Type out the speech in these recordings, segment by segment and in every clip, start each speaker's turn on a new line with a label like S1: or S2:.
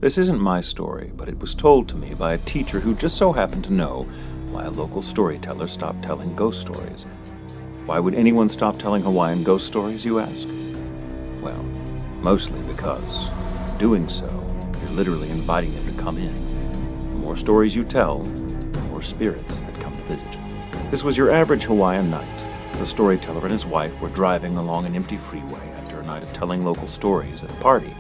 S1: This isn't my story, but it was told to me by a teacher who just so happened to know why a local storyteller stopped telling ghost stories. Why would anyone stop telling Hawaiian ghost stories, you ask? Well, mostly because, in doing so, you're literally inviting them to come in. The more stories you tell, the more spirits that come to visit. This was your average Hawaiian night. The storyteller and his wife were driving along an empty freeway after a night of telling local stories at a party.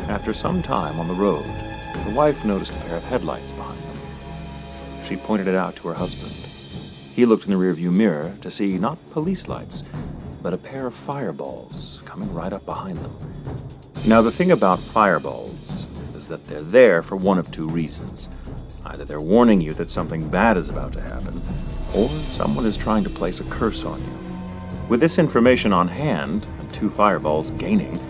S1: After some time on the road, the wife noticed a pair of headlights behind them. She pointed it out to her husband. He looked in the rearview mirror to see not police lights, but a pair of fireballs coming right up behind them. Now, the thing about fireballs is that they're there for one of two reasons. Either they're warning you that something bad is about to happen, or someone is trying to place a curse on you. With this information on hand, and two fireballs gaining,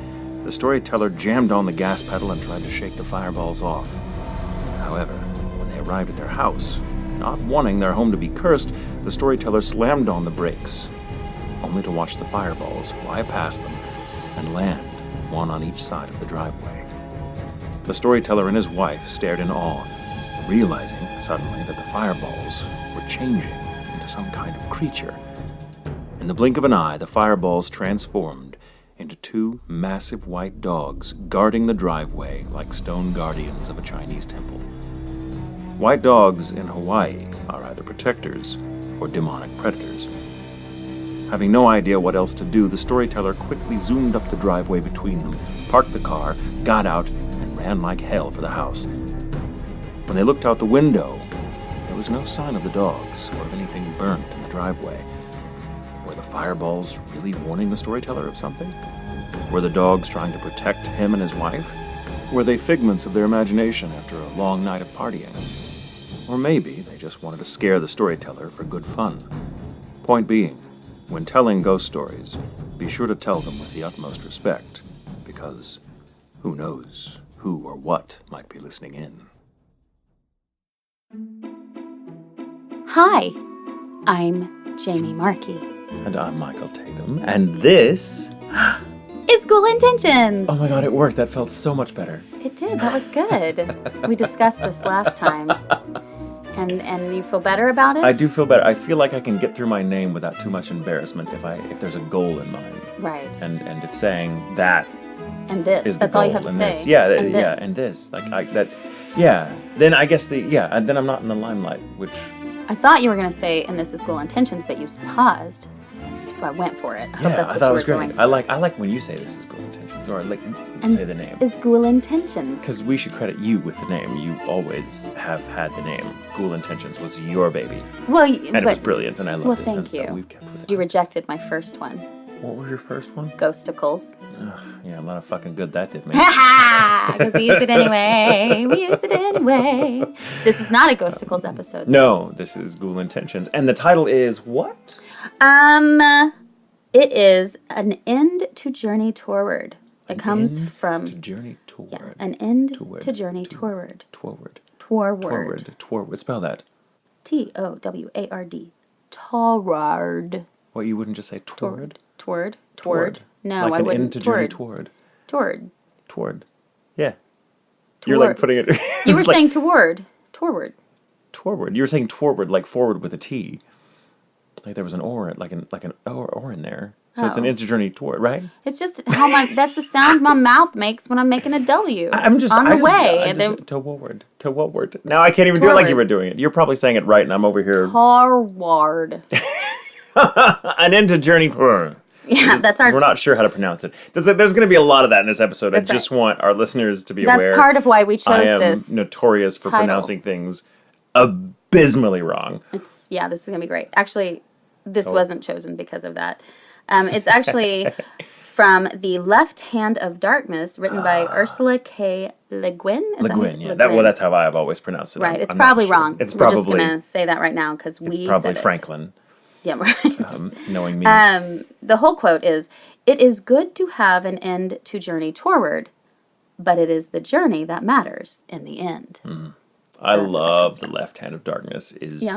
S1: the storyteller jammed on the gas pedal and tried to shake the fireballs off. However, when they arrived at their house, not wanting their home to be cursed, the storyteller slammed on the brakes, only to watch the fireballs fly past them and land, one on each side of the driveway. The storyteller and his wife stared in awe, realizing suddenly that the fireballs were changing into some kind of creature. In the blink of an eye, the fireballs transformed into two massive white dogs guarding the driveway like stone guardians of a Chinese temple. White dogs in Hawaii are either protectors or demonic predators. Having no idea what else to do, the storyteller quickly zoomed up the driveway between them, parked the car, got out, and ran like hell for the house. When they looked out the window, there was no sign of the dogs or of anything burnt in the driveway. Were the fireballs really warning the storyteller of something? Were the dogs trying to protect him and his wife? Were they figments of their imagination after a long night of partying? Or maybe they just wanted to scare the storyteller for good fun. Point being, when telling ghost stories, be sure to tell them with the utmost respect, because who knows who or what might be listening in.
S2: Hi, I'm Jamie Markey.
S1: And I'm Michael Tatum, and this
S2: is Ghoul Intentions.
S1: Oh my god, it worked. That felt so much better.
S2: It did. That was good. We discussed this last time. And you feel better about it?
S1: I do feel better. I feel like I can get through my name without too much embarrassment if there's a goal in mind.
S2: Right.
S1: And if saying that
S2: and this
S1: is
S2: that's
S1: the goal,
S2: all you have to
S1: and
S2: say.
S1: This. Yeah,
S2: and
S1: yeah,
S2: this.
S1: and this. Then I guess and then I'm not in the limelight, which
S2: I thought you were gonna say, and this is Ghoul Intentions, but you paused. So I went for it. I thought
S1: it was great. I like when you say this is Ghoul Intentions, or I like say the name.
S2: Is Ghoul Intentions.
S1: Because we should credit you with the name. You always have had the name. Ghoul Intentions was your baby.
S2: Well,
S1: it was brilliant, and I loved it.
S2: Well, thank you.
S1: So we've kept with it.
S2: You rejected my first one.
S1: What was your first one?
S2: Ghosticles.
S1: Yeah, a lot of fucking good that did me.
S2: Ha ha! Because we used it anyway. We used it anyway. This is not a Ghosticles episode.
S1: No, this is Ghoul Intentions. And the title is what?
S2: It is An End to Journey Toward. It comes from...
S1: To journey toward.
S2: Yeah, an end to journey toward.
S1: Toward.
S2: Spell
S1: that.
S2: Toward. Toward.
S1: What, you wouldn't just say toward?
S2: Toward. No,
S1: like
S2: I wouldn't.
S1: Like an end to journey toward.
S2: Toward.
S1: Yeah. You're like putting it...
S2: You were saying toward. Toward.
S1: You were saying toward, like forward with a T. Like there was an or, like an or in there. So it's an end to journey toward, right?
S2: It's just that's the sound my mouth makes when I'm making a W.
S1: I'm just
S2: on the way.
S1: Toward. Now I can't even do it like you were doing it. You're probably saying it right, and I'm over here.
S2: Toward.
S1: An end to journey toward.
S2: Yeah, that's our...
S1: We're not sure how to pronounce it. There's going to be a lot of that in this episode.
S2: That's
S1: I just want our listeners to be
S2: aware. That's part of why we chose this.
S1: I am notorious for pronouncing things abysmally wrong.
S2: This is going to be great. Actually, this wasn't chosen because of that. It's actually from The Left Hand of Darkness, written by Ursula K. Le Guin.
S1: Le Guin, yeah. That's how I've always pronounced it.
S2: Right. It's probably wrong. We're just going to say that right now because we said it.
S1: It's probably Franklin.
S2: Yeah, right.
S1: Knowing me.
S2: The whole quote is, "It is good to have an end to journey toward, but it is the journey that matters in the end."
S1: I love The Left Hand of Darkness. Is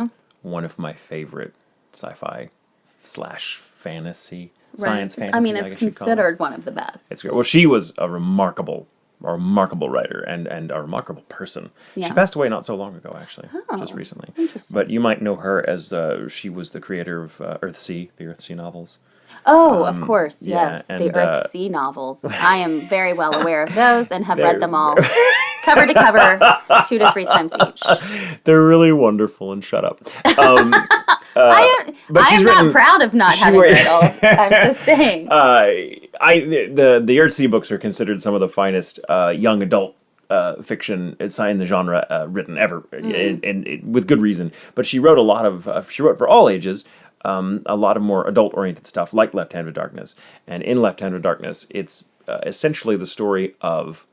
S1: one of my favorite sci-fi / fantasy, science fantasy.
S2: I mean, it's considered one of the best.
S1: It's great. Well, she was a remarkable a remarkable writer and a remarkable person.
S2: Yeah.
S1: She passed away not so long ago, actually, just
S2: Oh,
S1: recently.
S2: interesting.
S1: But you might know her as she was the creator of the Earthsea novels.
S2: Oh, of course,
S1: yeah,
S2: yes.
S1: and,
S2: The Earthsea novels. I am very well aware of those and have read them all cover to cover 2 to 3 times each.
S1: They're really wonderful, and shut up.
S2: I am not proud of not having read all. I'm just saying.
S1: The Earthsea books are considered some of the finest young adult fiction in the genre written ever, and with good reason. But she wrote a lot of she wrote for all ages. A lot of more adult-oriented stuff, like Left Hand of Darkness. And in Left Hand of Darkness, it's essentially the story of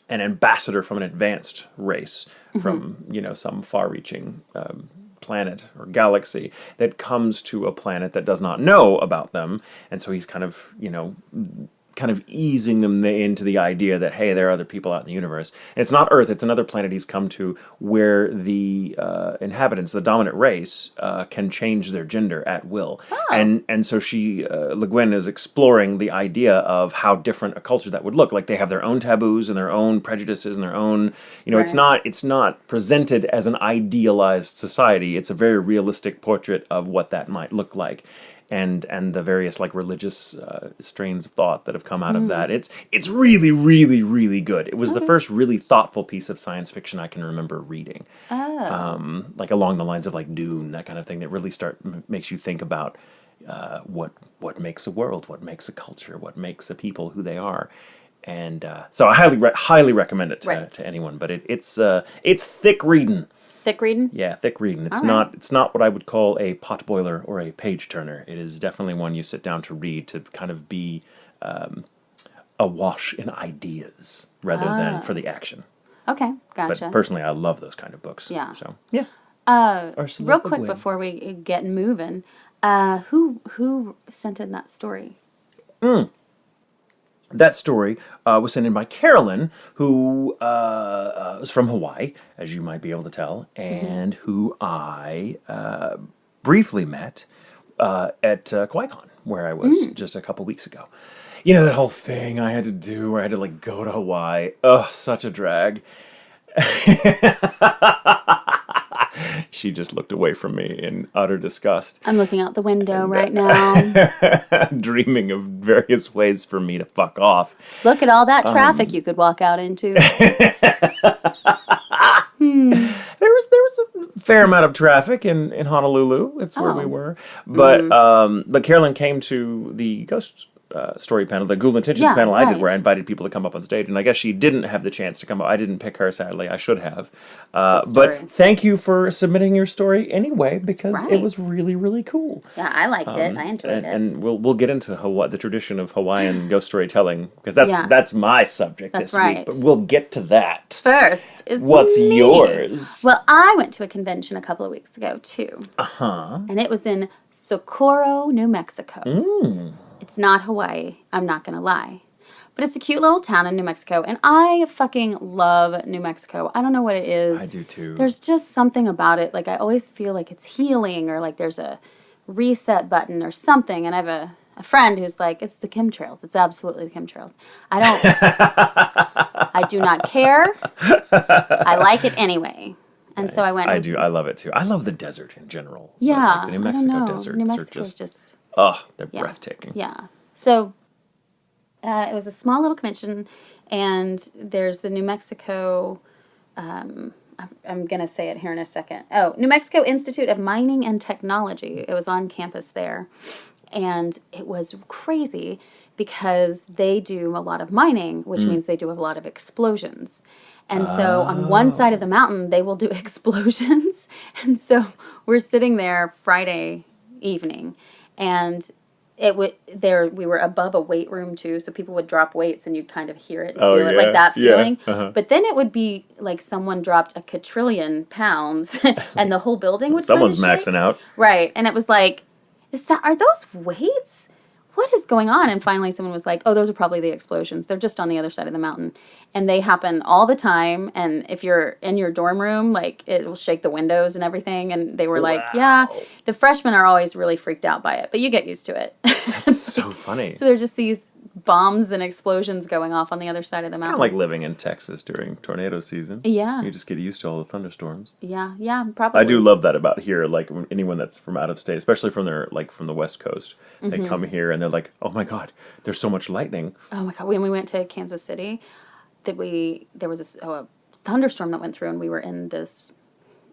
S1: an ambassador from an advanced race, from some far-reaching planet or galaxy that comes to a planet that does not know about them, and so he's kind of easing them into the idea that, hey, there are other people out in the universe. And it's not Earth, it's another planet he's come to where the inhabitants, the dominant race, can change their gender at will.
S2: Oh.
S1: And so Le Guin is exploring the idea of how different a culture that would look. Like they have their own taboos and their own prejudices and their own,
S2: Right.
S1: it's not presented as an idealized society. It's a very realistic portrait of what that might look like. And the various religious strains of thought that have come out of that. It's really, really, really good. It was the first really thoughtful piece of science fiction I can remember reading.
S2: Oh.
S1: Along the lines of Dune, that kind of thing that really makes you think about what makes a world, what makes a culture, what makes a people who they are. And so I highly recommend it to anyone. But it's thick reading.
S2: Thick reading?
S1: Yeah, thick reading. It's
S2: All right.
S1: it's not what I would call a potboiler or a page turner. It is definitely one you sit down to read to kind of be awash in ideas rather than for the action.
S2: Okay, gotcha.
S1: But personally, I love those kind of books.
S2: Yeah.
S1: So yeah. Ursula
S2: Real
S1: Le
S2: quick
S1: Guin.
S2: before we get moving, who sent in that story?
S1: That story was sent in by Carolyn, who was from Hawaii, as you might be able to tell, and who I briefly met at QuaiCon, where I was just a couple weeks ago. You know, that whole thing I had to do where I had to go to Hawaii. Ugh, such a drag. She just looked away from me in utter disgust,
S2: I'm looking out the window right now.
S1: dreaming of various ways for me to fuck off.
S2: Look at all that traffic you could walk out into.
S1: There was a fair amount of traffic in Honolulu. That's where we were. But Carolyn came to the ghost story panel, the Ghoul Intentions
S2: Yeah,
S1: panel I did,
S2: right.
S1: where I invited people to come up on stage, and I guess she didn't have the chance to come up. I didn't pick her, sadly. I should have.
S2: That's a good story.
S1: But thank you for submitting your story anyway, because it
S2: right.
S1: was really, really cool.
S2: Yeah, I liked it. I enjoyed it.
S1: And we'll get into the tradition of Hawaiian ghost storytelling, because that's my subject
S2: That's
S1: this
S2: right.
S1: week. But we'll get to that.
S2: First is
S1: What's
S2: me.
S1: yours?
S2: Well, I went to a convention a couple of weeks ago too. And it was in Socorro, New Mexico. It's not Hawaii, I'm not gonna lie. But it's a cute little town in New Mexico, and I fucking love New Mexico. I don't know what it is.
S1: I do too.
S2: There's just something about it. I always feel like it's healing, or there's a reset button or something. And I have a friend who's like, it's the chemtrails. It's absolutely the chemtrails. I do not care. I like it anyway. And so I went.
S1: I love it too. I love the desert in general.
S2: Yeah,
S1: The New
S2: I don't
S1: Mexico
S2: know.
S1: deserts
S2: New
S1: are
S2: Mexico is just
S1: they're breathtaking.
S2: Yeah. So it was a small little convention, and there's the New Mexico. I'm going to say it here in a second. Oh, New Mexico Institute of Mining and Technology. It was on campus there. And it was crazy because they do a lot of mining, which means they do a lot of explosions. And so on one side of the mountain, they will do explosions. And so we're sitting there Friday evening, and we were above a weight room too, so people would drop weights and you'd kind of hear it and feel it, like that feeling. But then it would be like someone dropped a quadrillion pounds and the whole building would
S1: Someone's
S2: kind of
S1: maxing out.
S2: Right. And it was like, are those weights? What is going on? And finally someone was like, oh, those are probably the explosions. They're just on the other side of the mountain. And they happen all the time. And if you're in your dorm room, it will shake the windows and everything. And they were like, yeah, the freshmen are always really freaked out by it, but you get used to it.
S1: That's so funny.
S2: So they're just these bombs and explosions going off on the other side of the
S1: Kind
S2: mountain.
S1: of like living in Texas during tornado season.
S2: Yeah.
S1: You just get used to all the thunderstorms.
S2: Yeah, probably.
S1: I do love that about here. Like when anyone that's from out of state, especially from from the West Coast, they come here and they're like, "Oh my God, there's so much lightning."
S2: Oh my God! When we went to Kansas City, there was a thunderstorm that went through, and we were in this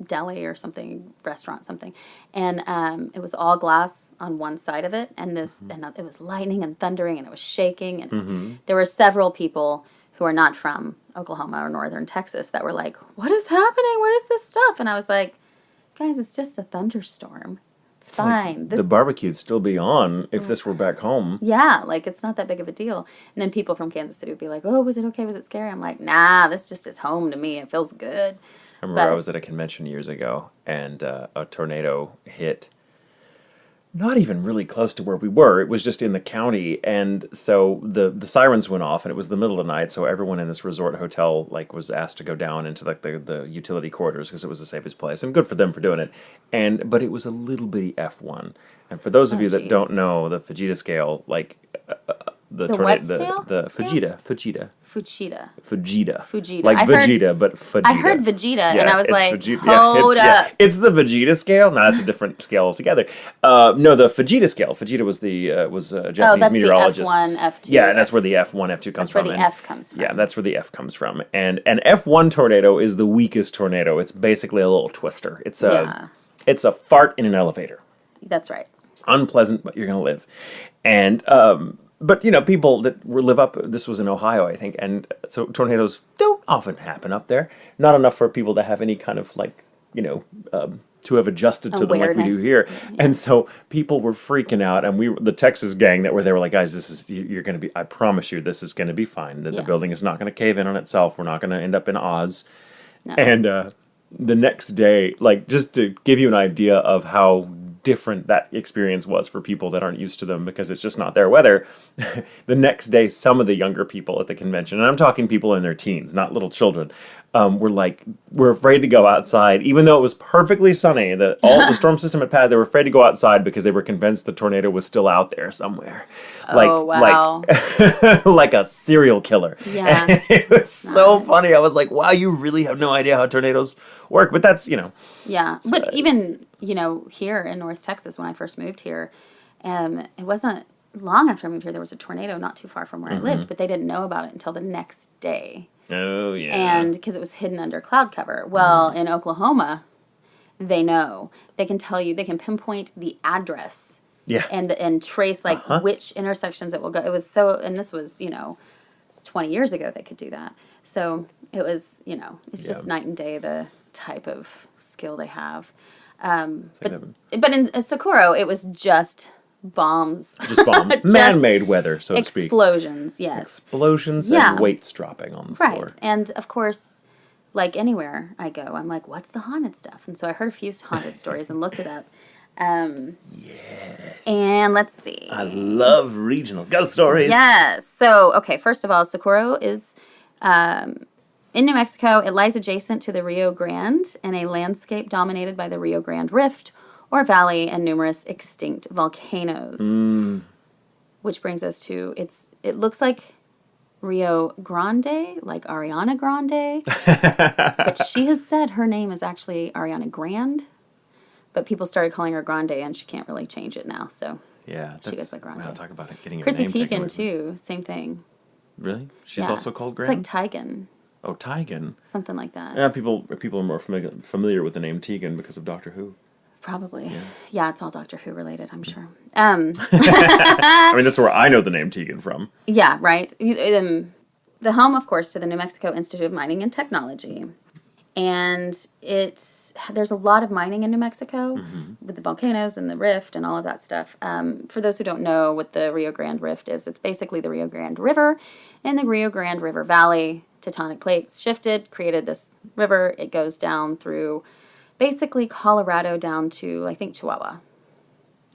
S2: deli or something, restaurant something, and it was all glass on one side of it, and it was lightning and thundering, and it was shaking, and there were several people who are not from Oklahoma or northern Texas that were like, "What is happening? What is this stuff?" And I was like, "Guys, it's just a thunderstorm. It's fine.
S1: The barbecue'd still be on if this were back home.
S2: Yeah, like it's not that big of a deal." And then people from Kansas City would be like, "Oh, was it okay? Was it scary?" I'm like, "Nah, this just is home to me. It feels good."
S1: I remember I was at a convention years ago, and a tornado hit not even really close to where we were. It was just in the county, and so the sirens went off, and it was the middle of the night, so everyone in this resort hotel like was asked to go down into like the utility quarters because it was the safest place, and good for them for doing it. But it was a little bitty F1. And for those of you that don't know the Fujita scale, like the
S2: what scale?
S1: the Fujita.
S2: Fujita.
S1: Like
S2: I
S1: Vegeta, but Fujita.
S2: I heard Vegeta, and I was
S1: it's
S2: like,
S1: Vegeta.
S2: hold up.
S1: It's the Vegeta scale. No, that's a different scale altogether. No, the Fujita scale. Fujita was the Japanese
S2: that's
S1: meteorologist.
S2: the F1, F2.
S1: Yeah, and that's where the F1, F2 comes from.
S2: That's where the F comes from.
S1: Yeah, that's where the F comes from. And an F1 tornado is the weakest tornado. It's basically a little twister. It's a fart in an elevator.
S2: That's right.
S1: Unpleasant, but you're going to live. And but people that live up, this was in Ohio, I think, and so tornadoes don't often happen up there. Not enough for people to have any kind of to have adjusted to them like we do here. Yeah. And so people were freaking out, and the Texas gang that were there were like, "Guys, you're going to be, I promise you, this is going to be fine. The building is not going to cave in on itself. We're not going to end up in Oz." No. And the next day, like just to give you an idea of how different that experience was for people that aren't used to them because it's just not their weather. The next day, some of the younger people at the convention, and I'm talking people in their teens, not little children, we're afraid to go outside, even though it was perfectly sunny. All the storm system had passed. They were afraid to go outside because they were convinced the tornado was still out there somewhere.
S2: Oh, wow.
S1: Like a serial killer.
S2: Yeah.
S1: And it was so funny. I was like, wow, you really have no idea how tornadoes work. But that's,
S2: Yeah. But even, here in North Texas, when I first moved here, it wasn't long after I moved here, there was a tornado not too far from where I lived, but they didn't know about it until the next day.
S1: Oh, yeah.
S2: And because it was hidden under cloud cover. Well, in Oklahoma, they know. They can tell you, they can pinpoint the address.
S1: Yeah.
S2: And trace, which intersections it will go. It was and this was, 20 years ago they could do that. So it was, it's just night and day the type of skill they have. But in Socorro, it was just bombs.
S1: Just bombs. Just man-made weather, so to speak.
S2: Explosions, yes.
S1: Explosions and weights dropping on the floor.
S2: Right. And, of course, like anywhere I go, I'm like, what's the haunted stuff? And so I heard a few haunted stories and looked it up.
S1: Yes.
S2: And let's see.
S1: I love regional ghost stories.
S2: Yes. So, okay, first of all, Socorro is in New Mexico. It lies adjacent to the Rio Grande in a landscape dominated by the Rio Grande Rift or Valley and numerous extinct volcanoes. Which brings us to, it looks like Rio Grande, like Ariana Grande. But she has said her name is actually Ariana Grande. But people started calling her Grande, and she can't really change it now. So
S1: yeah,
S2: she goes by Grande.
S1: Wow, talk about it getting her
S2: Chrissy
S1: name
S2: Teigen too, same thing.
S1: Really? She's also called Grande?
S2: It's like Teigen.
S1: Oh, Teigen.
S2: Something like that.
S1: Yeah, people are more familiar with the name Teigen because of Doctor Who.
S2: Probably.
S1: Yeah,
S2: yeah, it's all Doctor Who related, I'm sure.
S1: I mean, that's where I know the name Teigen from.
S2: Yeah, right. The home, of course, to the New Mexico Institute of Mining and Technology. And there's a lot of mining in New Mexico with the volcanoes and the rift and all of that stuff. For those who don't know what the Rio Grande Rift is, it's basically the Rio Grande River and the Rio Grande River Valley. Tectonic plates shifted, created this river. It goes down through basically Colorado down to, I think, Chihuahua.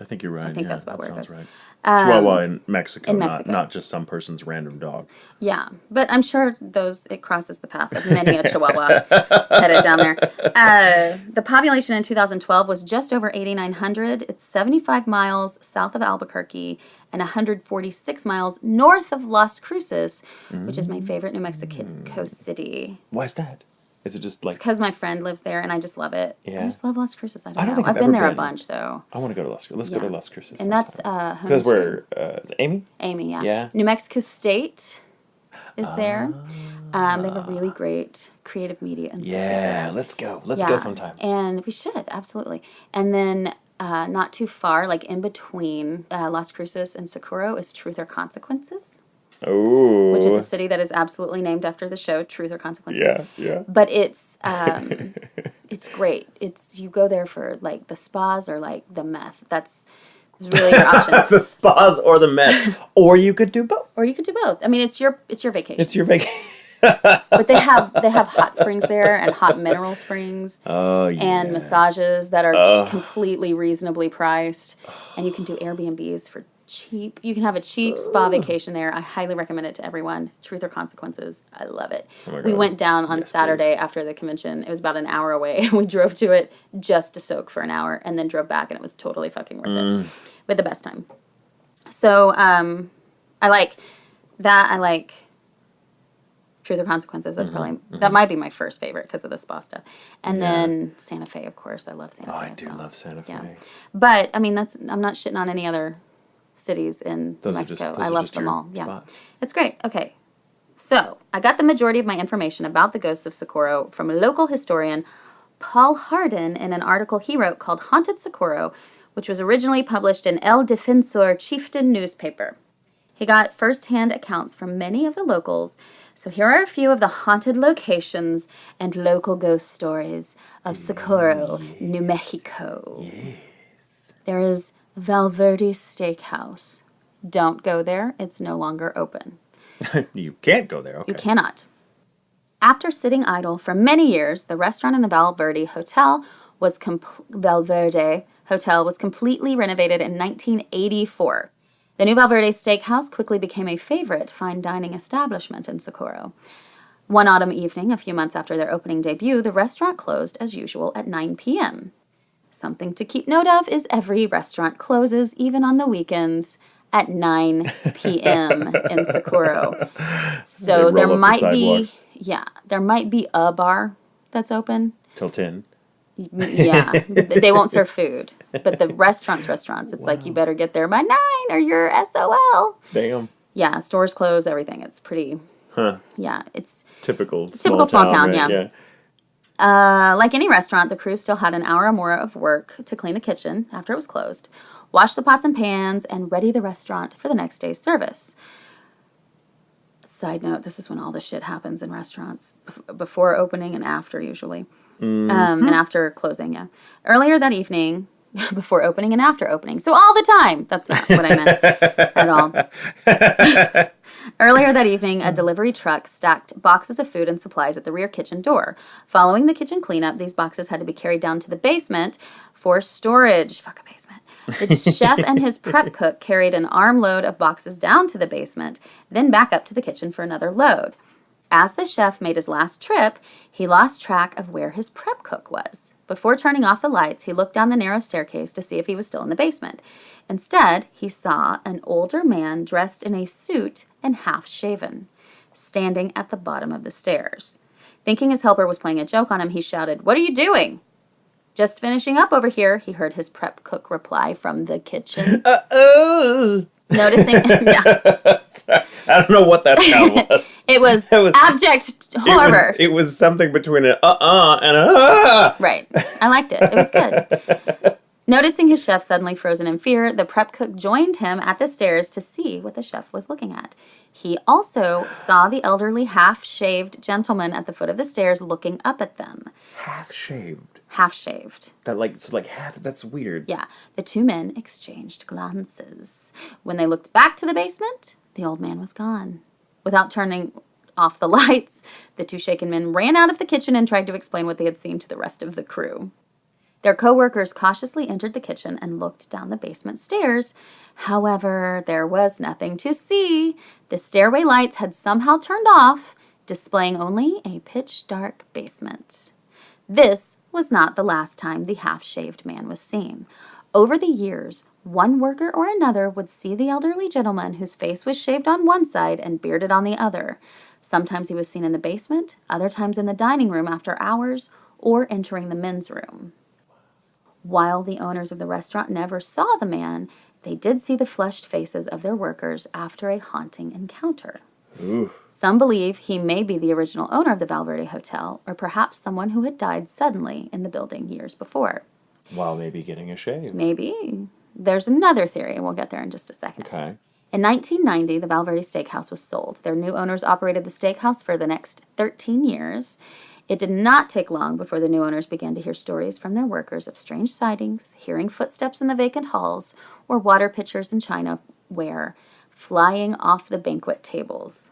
S1: I think you're right.
S2: I think
S1: yeah,
S2: that's about
S1: that
S2: where it
S1: sounds
S2: goes.
S1: right. Chihuahua in Mexico,
S2: in Mexico.
S1: not just some person's random dog.
S2: Yeah, but I'm sure it crosses the path of many a Chihuahua headed down there. The population in 2012 was just over 8,900. It's 75 miles south of Albuquerque and 146 miles north of Las Cruces, which is my favorite New Mexico city.
S1: Why is that? Is it just like...
S2: It's because my friend lives there and I just love it.
S1: Yeah.
S2: I just love Las Cruces. I don't
S1: I don't
S2: know.
S1: think
S2: I've
S1: I've
S2: been
S1: ever
S2: there a
S1: been.
S2: bunch, though.
S1: I want to go to Las Cruces. Let's go to Las Cruces
S2: And that's
S1: because
S2: home
S1: we're... is it Amy?
S2: Amy, yeah.
S1: Yeah.
S2: New Mexico State is there. They have a really great creative media institute there.
S1: Let's go. Let's go sometime.
S2: And we should, absolutely. And then not too far, like in between Las Cruces and Socorro, is Truth or Consequences,
S1: Oh.
S2: which is a city that is absolutely named after the show Truth or Consequences.
S1: Yeah.
S2: But it's great. You go there for like the spas or like the meth. That's really your options.
S1: The spas or the meth. Or you could do both.
S2: Or you could do both. I mean, it's your vacation.
S1: It's your vacation.
S2: But they have hot springs there and hot mineral springs.
S1: Oh, yeah.
S2: And massages that are completely reasonably priced. And you can do Airbnbs for cheap. You can have a cheap spa vacation there. I highly recommend it to everyone. Truth or Consequences. I love it.
S1: Oh
S2: we went down on Saturday after the convention. It was about an hour away. We drove to it just to soak for an hour and then drove back, and it was totally fucking worth it. But the best time. So I like that. I like Truth or Consequences. That's probably that might be my first favorite because of the spa stuff. And then Santa Fe, of course. I love Santa Fe.
S1: I do love Santa Fe.
S2: Yeah. But I mean, I'm not shitting on any other cities in Mexico. I love them all. Yeah.
S1: Spots.
S2: It's great. Okay. So, I got the majority of my information about the ghosts of Socorro from a local historian, Paul Hardin, in an article he wrote called Haunted Socorro, which was originally published in El Defensor Chieftain newspaper. He got first-hand accounts from many of the locals, so here are a few of the haunted locations and local ghost stories of Socorro, New Mexico. Yes. There is Valverde Steakhouse. Don't go there. It's no longer open.
S1: You can't go there. Okay.
S2: You cannot. After sitting idle for many years, the restaurant in the Valverde Hotel was completely renovated in 1984. The new Valverde Steakhouse quickly became a favorite fine dining establishment in Socorro. One autumn evening, a few months after their opening debut, the restaurant closed as usual at 9 p.m. Something to keep note of is every restaurant closes, even on the weekends, at 9 p.m. in Socorro. So there might be a bar that's open.
S1: Till 10.
S2: Yeah, they won't serve food. But the restaurants, it's like you better get there by 9 or you're SOL.
S1: Damn.
S2: Yeah, stores close, everything. It's pretty... Yeah, it's...
S1: Typical
S2: small town,
S1: right?
S2: yeah. Like any restaurant, the crew still had an hour or more of work to clean the kitchen after it was closed, wash the pots and pans, and ready the restaurant for the next day's service. Side note, this is when all the shit happens in restaurants. Before opening and after, usually. And after closing, yeah. Earlier that evening... Before opening and after opening. So all the time. That's not what I meant at all. Earlier that evening, a delivery truck stacked boxes of food and supplies at the rear kitchen door. Following the kitchen cleanup, these boxes had to be carried down to the basement for storage. Fuck a basement. The chef and his prep cook carried an armload of boxes down to the basement, then back up to the kitchen for another load. As the chef made his last trip, he lost track of where his prep cook was. Before turning off the lights, he looked down the narrow staircase to see if he was still in the basement. Instead, he saw an older man dressed in a suit and half-shaven, standing at the bottom of the stairs. Thinking his helper was playing a joke on him, he shouted, "What are you doing?" "Just finishing up over here," he heard his prep cook reply from the kitchen. Noticing, yeah.
S1: I don't know what that sound was.
S2: It was abject horror.
S1: It was something between an and a
S2: Right. I liked it. It was good. Noticing his chef suddenly frozen in fear, the prep cook joined him at the stairs to see what the chef was looking at. He also saw the elderly half-shaved gentleman at the foot of the stairs looking up at them.
S1: Half-shaved?
S2: Half-shaved.
S1: That's weird.
S2: Yeah. The two men exchanged glances. When they looked back to the basement, the old man was gone. Without turning off the lights, the two shaken men ran out of the kitchen and tried to explain what they had seen to the rest of the crew. Their co-workers cautiously entered the kitchen and looked down the basement stairs. However, there was nothing to see. The stairway lights had somehow turned off, displaying only a pitch-dark basement. This was not the last time the half-shaved man was seen. Over the years, one worker or another would see the elderly gentleman whose face was shaved on one side and bearded on the other. Sometimes he was seen in the basement, other times in the dining room after hours, or entering the men's room. While the owners of the restaurant never saw the man, they did see the flushed faces of their workers after a haunting encounter.
S1: Oof.
S2: Some believe he may be the original owner of the Valverde Hotel, or perhaps someone who had died suddenly in the building years before.
S1: While maybe getting a shave.
S2: Maybe. There's another theory, and we'll get there in just a second.
S1: Okay.
S2: In 1990, the Valverde Steakhouse was sold. Their new owners operated the steakhouse for the next 13 years. It did not take long before the new owners began to hear stories from their workers of strange sightings, hearing footsteps in the vacant halls, or water pitchers and chinaware flying off the banquet tables.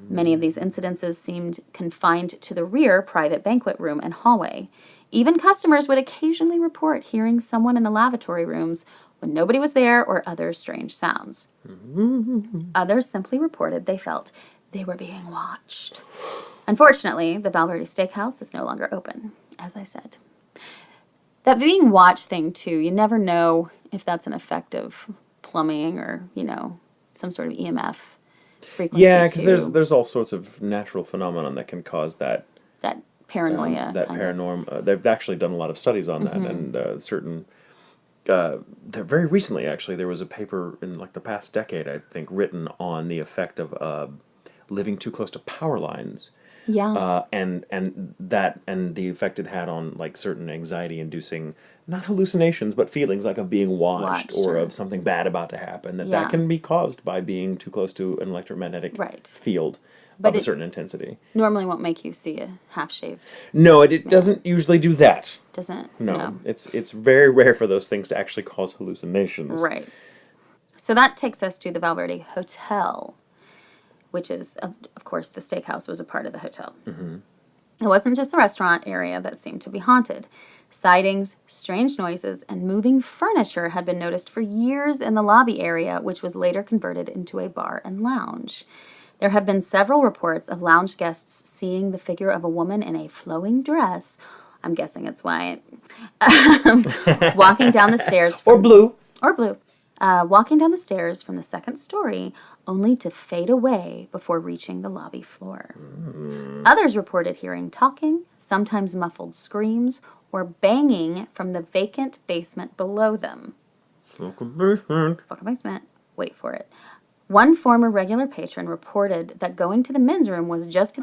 S2: Many of these incidences seemed confined to the rear private banquet room and hallway. Even customers would occasionally report hearing someone in the lavatory rooms when nobody was there or other strange sounds. Others simply reported they felt they were being watched. Unfortunately, the Valverde Steakhouse is no longer open, as I said. That being watched thing, too, you never know if that's an effect of plumbing or, some sort of EMF frequency.
S1: Yeah, because there's all sorts of natural phenomenon that can cause that
S2: paranoia.
S1: They've actually done a lot of studies on that, and certain. Very recently, actually, there was a paper in the past decade, I think, written on the effect of living too close to power lines.
S2: Yeah.
S1: And the effect it had on certain anxiety-inducing, not hallucinations, but feelings of being watched or of something bad about to happen. That can be caused by being too close to an electromagnetic field of a certain intensity.
S2: Normally won't make you see a half-shaved.
S1: No, it doesn't usually do that.
S2: Doesn't?
S1: No. It's very rare for those things to actually cause hallucinations.
S2: Right. So that takes us to the Valverde Hotel, which is, of course, the steakhouse was a part of the hotel. Mm-hmm. It wasn't just the restaurant area that seemed to be haunted. Sightings, strange noises, and moving furniture had been noticed for years in the lobby area, which was later converted into a bar and lounge. There have been several reports of lounge guests seeing the figure of a woman in a flowing dress, I'm guessing it's white, walking down the stairs.
S1: Or blue.
S2: Walking down the stairs from the second story, only to fade away before reaching the lobby floor. Others reported hearing talking, sometimes muffled screams, or banging from the vacant basement below them.
S1: Fucking basement.
S2: Wait for it. One former regular patron reported that going to the men's room was just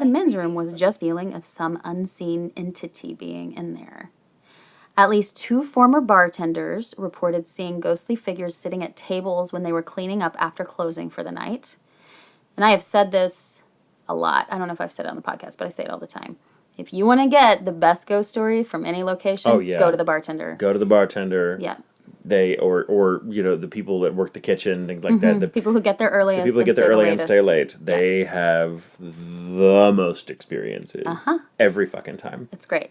S2: feeling of some unseen entity being in there. At least 2 former bartenders reported seeing ghostly figures sitting at tables when they were cleaning up after closing for the night. And I have said this a lot. I don't know if I've said it on the podcast, but I say it all the time. If you want to get the best ghost story from any location, go to the bartender.
S1: Go to the bartender.
S2: Yeah.
S1: They or the people that work the kitchen, things like that. The
S2: people who get there earliest.
S1: The people that get there early and stay late. They have the most experiences every fucking time.
S2: It's great.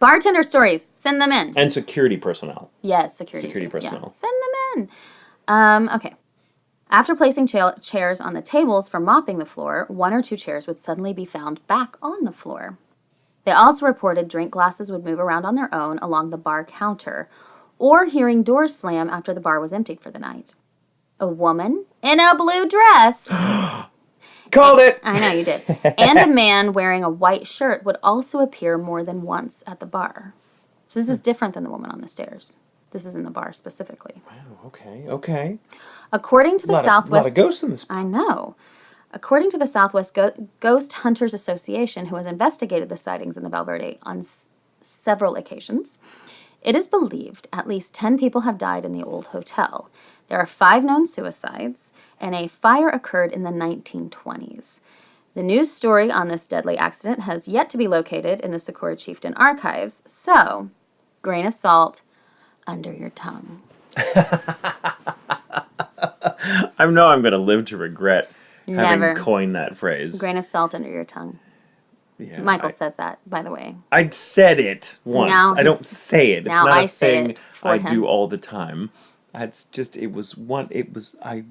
S2: Bartender stories, send them in.
S1: And security personnel.
S2: Yes, security
S1: personnel.
S2: Yeah. Send them in. Okay. After placing chairs on the tables for mopping the floor, 1 or 2 chairs would suddenly be found back on the floor. They also reported drink glasses would move around on their own along the bar counter, or hearing doors slam after the bar was emptied for the night. A woman in a blue dress.
S1: Called it!
S2: I know you did. And a man wearing a white shirt would also appear more than once at the bar. So this is different than the woman on the stairs. This is in the bar specifically.
S1: Wow, okay.
S2: According to the Southwest...
S1: A lot of ghosts in this.
S2: I know. According to the Southwest Ghost Hunters Association, who has investigated the sightings in the Valverde on several occasions, it is believed at least 10 people have died in the old hotel. There are 5 known suicides, and a fire occurred in the 1920s. The news story on this deadly accident has yet to be located in the Socorro Chieftain archives, so, grain of salt under your tongue.
S1: I know I'm going to live to regret having coined that phrase.
S2: Grain of salt under your tongue.
S1: Yeah,
S2: Michael says that, by the way.
S1: I said it once.
S2: Now
S1: I don't
S2: he's-
S1: say it. It's
S2: now
S1: not
S2: I
S1: a
S2: say
S1: thing
S2: it for
S1: I
S2: him.
S1: do all the time. It's just, it was one, it was, I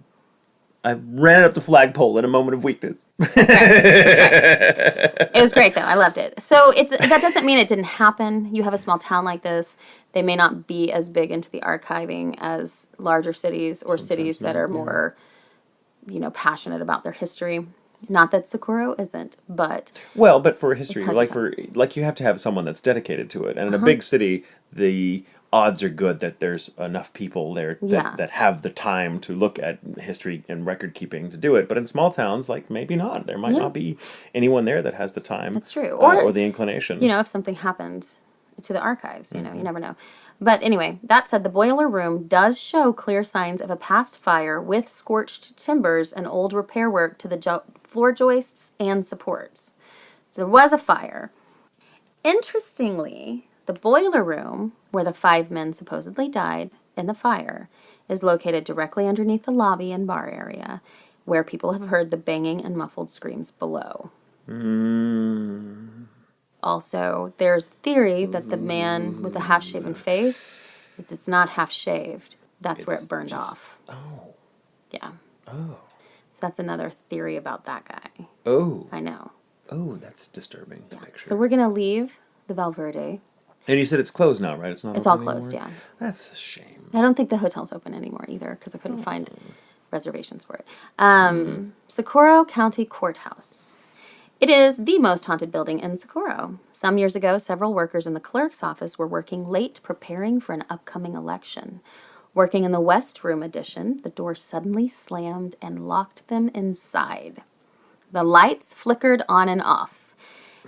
S1: ran up the flagpole in a moment of weakness.
S2: That's right. That's right. It was great, though. I loved it. So that doesn't mean it didn't happen. You have a small town like this. They may not be as big into the archiving as larger cities or cities that are more, passionate about their history. Not that Socorro isn't, but
S1: Well, but for history,
S2: hard to
S1: like you have to have someone that's dedicated to it. And in a big city, the odds are good that there's enough people there that have the time to look at history and record keeping to do it. But in small towns, like maybe not. There might not be anyone there that has the time.
S2: That's true.
S1: Or the inclination.
S2: if something happened to the archives, you never know. But anyway, that said, the boiler room does show clear signs of a past fire with scorched timbers and old repair work to the floor joists and supports. So there was a fire. Interestingly, the boiler room, where the 5 men supposedly died in the fire, is located directly underneath the lobby and bar area, where people have heard the banging and muffled screams below. Also, there's theory that the man with the half-shaven face, it's not half-shaved. That's where it burned off.
S1: Oh.
S2: Yeah.
S1: Oh.
S2: So that's another theory about that guy.
S1: Oh.
S2: I know.
S1: Oh, that's disturbing to picture.
S2: So we're going to leave the Valverde.
S1: And you said it's closed now, right? It's not
S2: It's
S1: open
S2: all closed,
S1: anymore?
S2: yeah.
S1: That's a shame.
S2: I don't think the hotel's open anymore either because I couldn't find reservations for it. Socorro County Courthouse. It is the most haunted building in Socorro. Some years ago, several workers in the clerk's office were working late preparing for an upcoming election. Working in the West Room addition, the door suddenly slammed and locked them inside. The lights flickered on and off.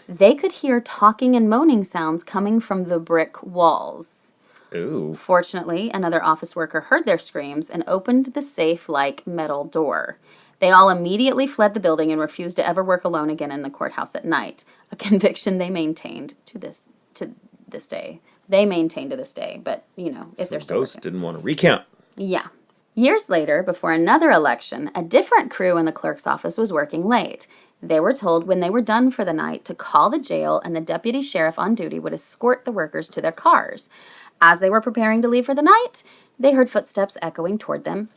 S2: They could hear talking and moaning sounds coming from the brick walls.
S1: Ooh.
S2: Fortunately, another office worker heard their screams and opened the safe-like metal door. They all immediately fled the building and refused to ever work alone again in the courthouse at night, a conviction they maintained to this day. They maintain to this day, but, if they're still
S1: Ghosts
S2: working.
S1: didn't want to recount.
S2: Yeah. Years later, before another election, a different crew in the clerk's office was working late. They were told when they were done for the night to call the jail and the deputy sheriff on duty would escort the workers to their cars. As they were preparing to leave for the night, they heard footsteps echoing towards them,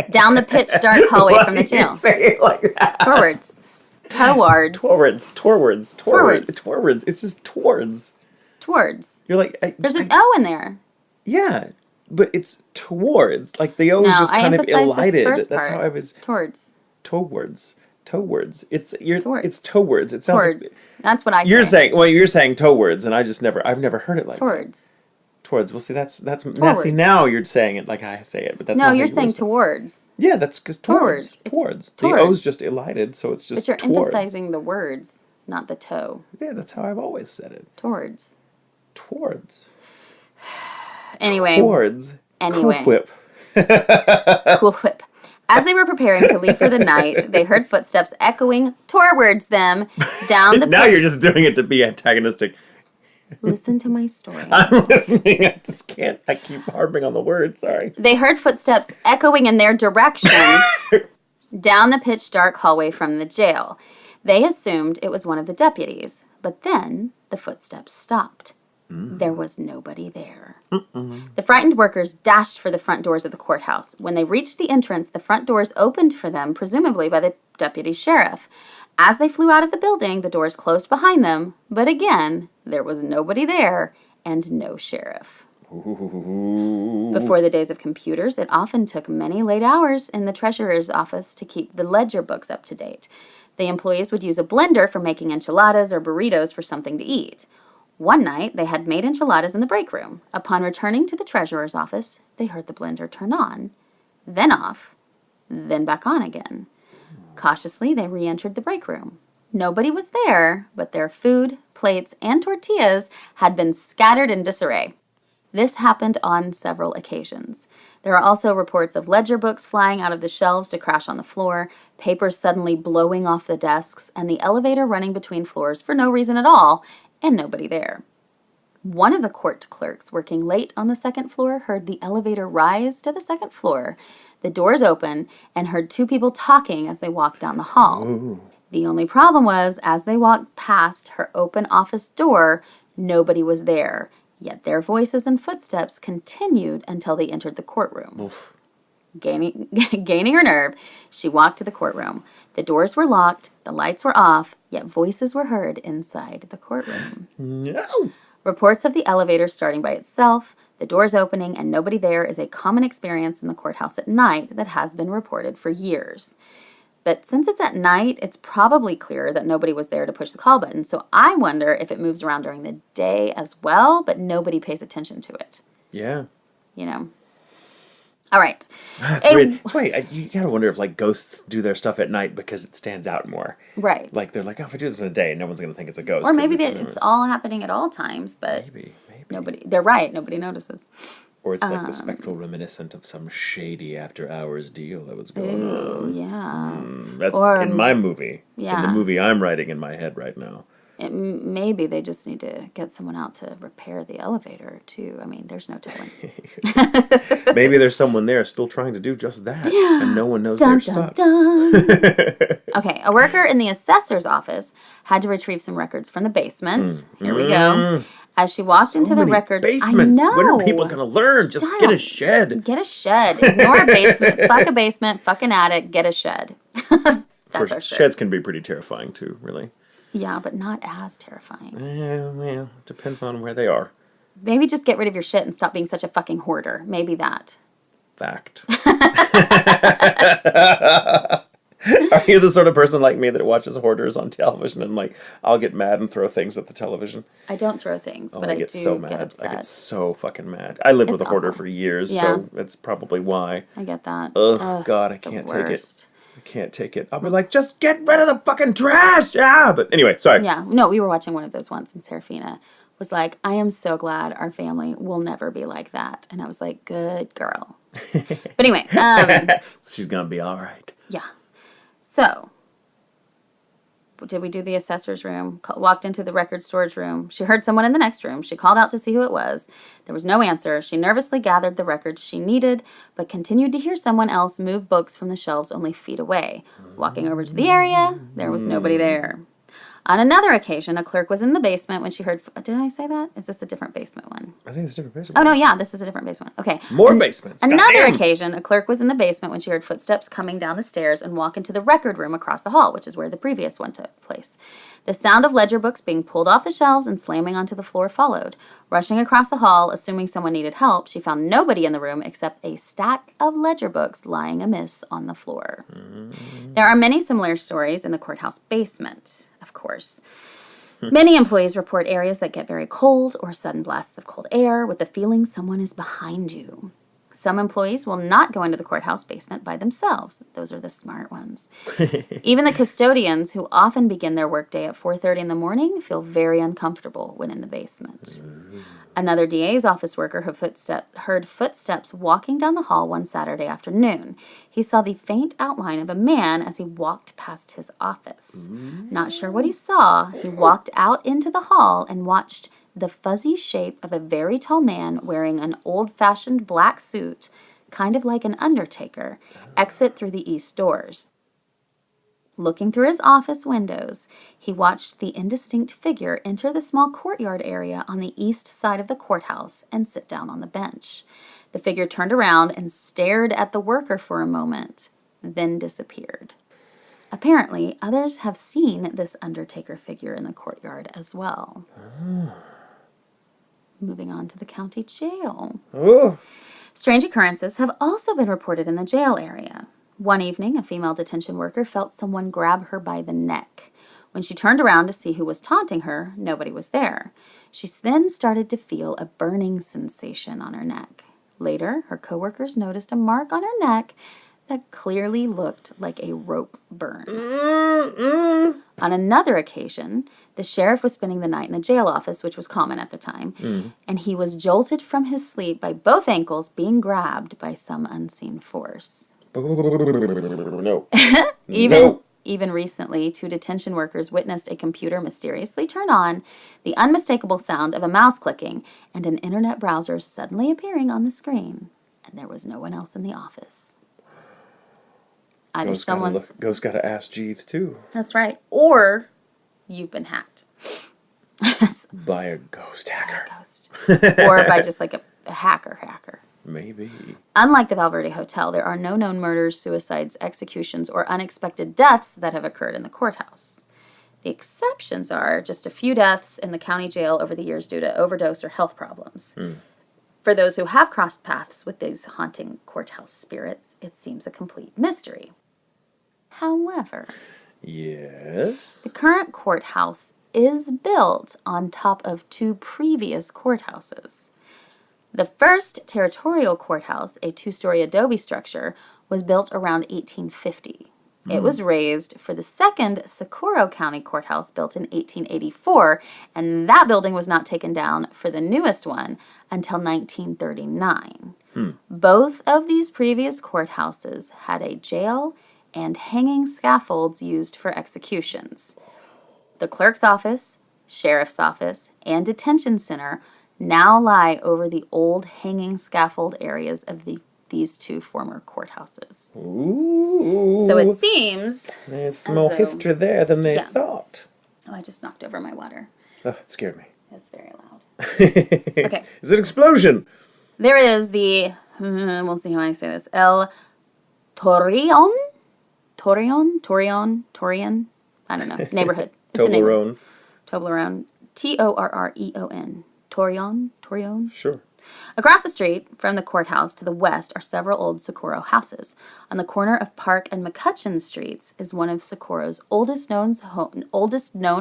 S2: down the pitch dark hallway from the jail.
S1: You say it like that?
S2: Towards.
S1: It's just towards.
S2: Towards.
S1: You're like...
S2: There's an O in there.
S1: Yeah, but it's towards. Like the O is
S2: No,
S1: just
S2: I
S1: kind of
S2: emphasized the
S1: elided.
S2: first
S1: That's
S2: part.
S1: how I was...
S2: Towards.
S1: Towards. It's
S2: Towards.
S1: towards. It sounds
S2: Towards.
S1: like...
S2: That's what I say.
S1: You're saying towards, and I've never heard it like that.
S2: Towards.
S1: Towards. Well, see, that's
S2: Towards.
S1: see, now you're saying it like I say it, but that's
S2: No,
S1: not how
S2: you're
S1: you
S2: saying
S1: listen.
S2: towards.
S1: Yeah, that's because towards.
S2: Towards.
S1: The
S2: Towards.
S1: O's just elided, so it's just
S2: But you're
S1: towards.
S2: emphasizing the words, not the toe.
S1: Yeah, that's how I've always said it.
S2: Towards.
S1: Towards.
S2: Anyway.
S1: Towards.
S2: Anyway.
S1: Cool whip.
S2: Cool whip. As they were preparing to leave for the night, they heard footsteps echoing towards them down the
S1: Now
S2: pitch.
S1: you're just doing it to be antagonistic.
S2: Listen to my story.
S1: I'm listening. I just can't. I keep harping on the word. Sorry.
S2: They heard footsteps echoing in their direction down the pitch dark hallway from the jail. They assumed it was one of the deputies, but then the footsteps stopped. There was nobody there. The frightened workers dashed for the front doors of the courthouse. When they reached the entrance, the front doors opened for them, presumably by the deputy sheriff. As they flew out of the building, the doors closed behind them, but again, there was nobody there and no sheriff. Before the days of computers, it often took many late hours in the treasurer's office to keep the ledger books up to date. The employees would use a blender for making enchiladas or burritos for something to eat. One night, they had made enchiladas in the break room. Upon returning to the treasurer's office, they heard the blender turn on, then off, then back on again. Cautiously, they re-entered the break room. Nobody was there, but their food, plates, and tortillas had been scattered in disarray. This happened on several occasions. There are also reports of ledger books flying out of the shelves to crash on the floor, papers suddenly blowing off the desks, and the elevator running between floors for no reason at all, and nobody there. One of the court clerks working late on the second floor heard the elevator rise to the second floor, the doors open and heard two people talking as they walked down the hall.
S1: Ooh.
S2: The only problem was, as they walked past her open office door, nobody was there. Yet their voices and footsteps continued until they entered the courtroom.
S1: Oof.
S2: Gaining her nerve, she walked to the courtroom. The doors were locked, the lights were off, yet voices were heard inside the courtroom.
S1: No.
S2: Reports of the elevator starting by itself, the doors opening, and nobody there is a common experience in the courthouse at night that has been reported for years. But since it's at night, it's probably clear that nobody was there to push the call button. So I wonder if it moves around during the day as well, but nobody pays attention to it.
S1: Yeah.
S2: You know? All right.
S1: That's weird. It's weird. You gotta wonder if like ghosts do their stuff at night because it stands out more.
S2: Right.
S1: Like they're like, oh, if I do this in a day, no one's gonna think it's a ghost.
S2: Or maybe it's all happening at all times, but
S1: maybe.
S2: they're right. Nobody notices.
S1: Or it's like the spectral reminiscent of some shady after hours deal that was going on.
S2: Yeah.
S1: That's
S2: Or,
S1: in my movie.
S2: yeah.
S1: In the movie I'm writing in my head right now.
S2: Maybe they just need to get someone out to repair the elevator, too. I mean, there's no telling.
S1: Maybe there's someone there still trying to do just that, and no one knows
S2: Dun,
S1: they're
S2: dun,
S1: stuck.
S2: dun. Okay, a worker in the assessor's office had to retrieve some records from the basement. Here we go. As she walked into the
S1: many
S2: records,
S1: basements.
S2: I know.
S1: When are people gonna learn? Just get a shed.
S2: Get a shed. Ignore a basement. Fuck a basement. Fuck an attic. Get a shed. That's our shit.
S1: Sheds can be pretty terrifying too, really.
S2: Yeah, but not as terrifying.
S1: Yeah, depends on where they are.
S2: Maybe just get rid of your shit and stop being such a fucking hoarder. Maybe that.
S1: Fact. Are you the sort of person like me that watches hoarders on television and like, I'll get mad and throw things at the television?
S2: I don't throw things, but I
S1: get
S2: do
S1: so mad.
S2: get upset.
S1: I get so fucking mad. I lived with a hoarder
S2: awful.
S1: for years,
S2: Yeah.
S1: so that's probably why.
S2: I get that.
S1: Ugh, God, I
S2: it's the
S1: can't take it.
S2: worst.
S1: I can't take it. I'll be like, just get rid of the fucking trash! Yeah! But anyway, sorry.
S2: Yeah, no, we were watching one of those once, and Serafina was like, I am so glad our family will never be like that. And I was like, good girl. But anyway,
S1: She's gonna be alright.
S2: yeah. So, did we do the assessor's room? Walked into the record storage room. She heard someone in the next room. She called out to see who it was. There was no answer. She nervously gathered the records she needed, but continued to hear someone else move books from the shelves only feet away. Walking over to the area, there was nobody there. On another occasion, a clerk was in the basement when she heard... Did I say that? Is this a different basement one?
S1: I think it's a different basement.
S2: Oh, no, yeah, this is a different basement. Okay.
S1: More basements.
S2: Another
S1: Goddamn.
S2: occasion, a clerk was in the basement when she heard footsteps coming down the stairs and walk into the record room across the hall, which is where the previous one took place. The sound of ledger books being pulled off the shelves and slamming onto the floor followed. Rushing across the hall, assuming someone needed help, she found nobody in the room except a stack of ledger books lying amiss on the floor. There are many similar stories in the courthouse basement, of course. Many employees report areas that get very cold or sudden blasts of cold air with the feeling someone is behind you. Some employees will not go into the courthouse basement by themselves. Those are the smart ones. Even the custodians, who often begin their workday at 4:30 in the morning, feel very uncomfortable when in the basement. Another DA's office worker heard footsteps walking down the hall one Saturday afternoon. He saw the faint outline of a man as he walked past his office. Not sure what he saw, he walked out into the hall and watched the fuzzy shape of a very tall man wearing an old-fashioned black suit, kind of like an undertaker, exit through the east doors. Looking through his office windows, he watched the indistinct figure enter the small courtyard area on the east side of the courthouse and sit down on the bench. The figure turned around and stared at the worker for a moment, then disappeared. Apparently, others have seen this undertaker figure in the courtyard as well. Moving on to the county jail.
S1: Oh.
S2: Strange occurrences have also been reported in the jail area. One evening, a female detention worker felt someone grab her by the neck. When she turned around to see who was taunting her, nobody was there. She then started to feel a burning sensation on her neck. Later, her coworkers noticed a mark on her neck that clearly looked like a rope burn. On another occasion, the sheriff was spending the night in the jail office, which was common at the time, and he was jolted from his sleep by both ankles being grabbed by some unseen force.
S1: No.
S2: Even recently, two detention workers witnessed a computer mysteriously turn on, the unmistakable sound of a mouse clicking, and an internet browser suddenly appearing on the screen. And there was no one else in the office. Either someone's...
S1: Ghost gotta ask Jeeves, too.
S2: That's right. Or you've been hacked.
S1: By a ghost hacker.
S2: Ghost. Or by just like a hacker.
S1: Maybe.
S2: Unlike the Valverde Hotel, there are no known murders, suicides, executions, or unexpected deaths that have occurred in the courthouse. The exceptions are just a few deaths in the county jail over the years due to overdose or health problems. For those who have crossed paths with these haunting courthouse spirits, it seems a complete mystery. However,
S1: Yes?
S2: the current courthouse is built on top of two previous courthouses. The first territorial courthouse, a two-story adobe structure, was built around 1850. It was raised for the second Socorro County Courthouse built in 1884, and that building was not taken down for the newest one until 1939. Both of these previous courthouses had a jail and hanging scaffolds used for executions. The clerk's office, sheriff's office, and detention center now lie over the old hanging scaffold areas of these two former courthouses.
S1: Ooh.
S2: So it seems...
S1: There's more history there than they thought.
S2: Oh, I just knocked over my water.
S1: Oh, it scared me.
S2: It's very loud. Okay.
S1: It's an explosion!
S2: There is the... we'll see how I say this. El Torreon? Torreon? I don't know. Neighborhood. It's a neighborhood. Toblerone. Torreon. Torreon?
S1: Sure.
S2: Across the street from the courthouse to the west are several old Socorro houses. On the corner of Park and McCutcheon Streets is one of Socorro's oldest known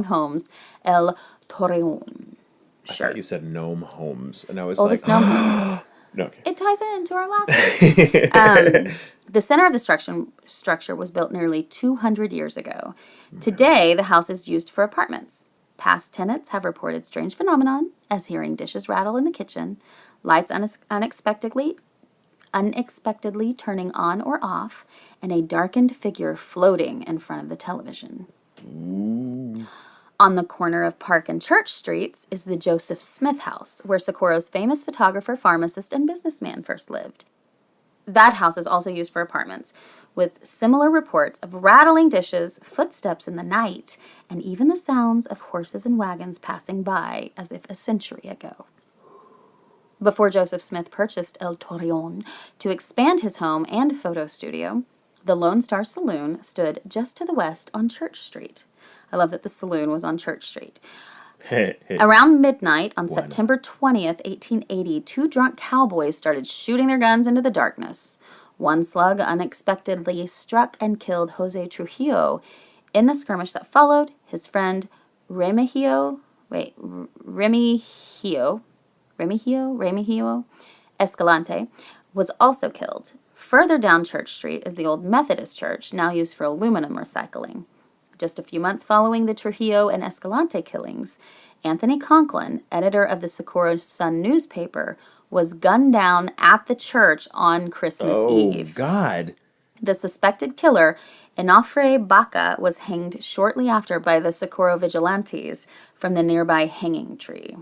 S2: homes, El Torreon.
S1: Sure. I thought you said gnome homes, and I was
S2: oldest
S1: like...
S2: known homes.
S1: No, okay.
S2: It ties into our last one. The center of the structure was built nearly 200 years ago. Today, the house is used for apartments. Past tenants have reported strange phenomenon, as hearing dishes rattle in the kitchen, lights unexpectedly turning on or off, and a darkened figure floating in front of the television.
S1: Ooh.
S2: On the corner of Park and Church Streets is the Joseph Smith House, where Socorro's famous photographer, pharmacist, and businessman first lived. That house is also used for apartments, with similar reports of rattling dishes, footsteps in the night, and even the sounds of horses and wagons passing by as if a century ago. Before Joseph Smith purchased El Torreon to expand his home and photo studio, the Lone Star Saloon stood just to the west on Church Street. I love that the saloon was on Church Street. Around midnight on September 20th, 1880, two drunk cowboys started shooting their guns into the darkness. One slug unexpectedly struck and killed Jose Trujillo. In the skirmish that followed, his friend Remigio Escalante was also killed. Further down Church Street is the old Methodist Church, now used for aluminum recycling. Just a few months following the Trujillo and Escalante killings, Anthony Conklin, editor of the Socorro Sun newspaper, was gunned down at the church on Christmas Eve.
S1: Oh, God.
S2: The suspected killer, Inofre Baca, was hanged shortly after by the Socorro vigilantes from the nearby hanging tree.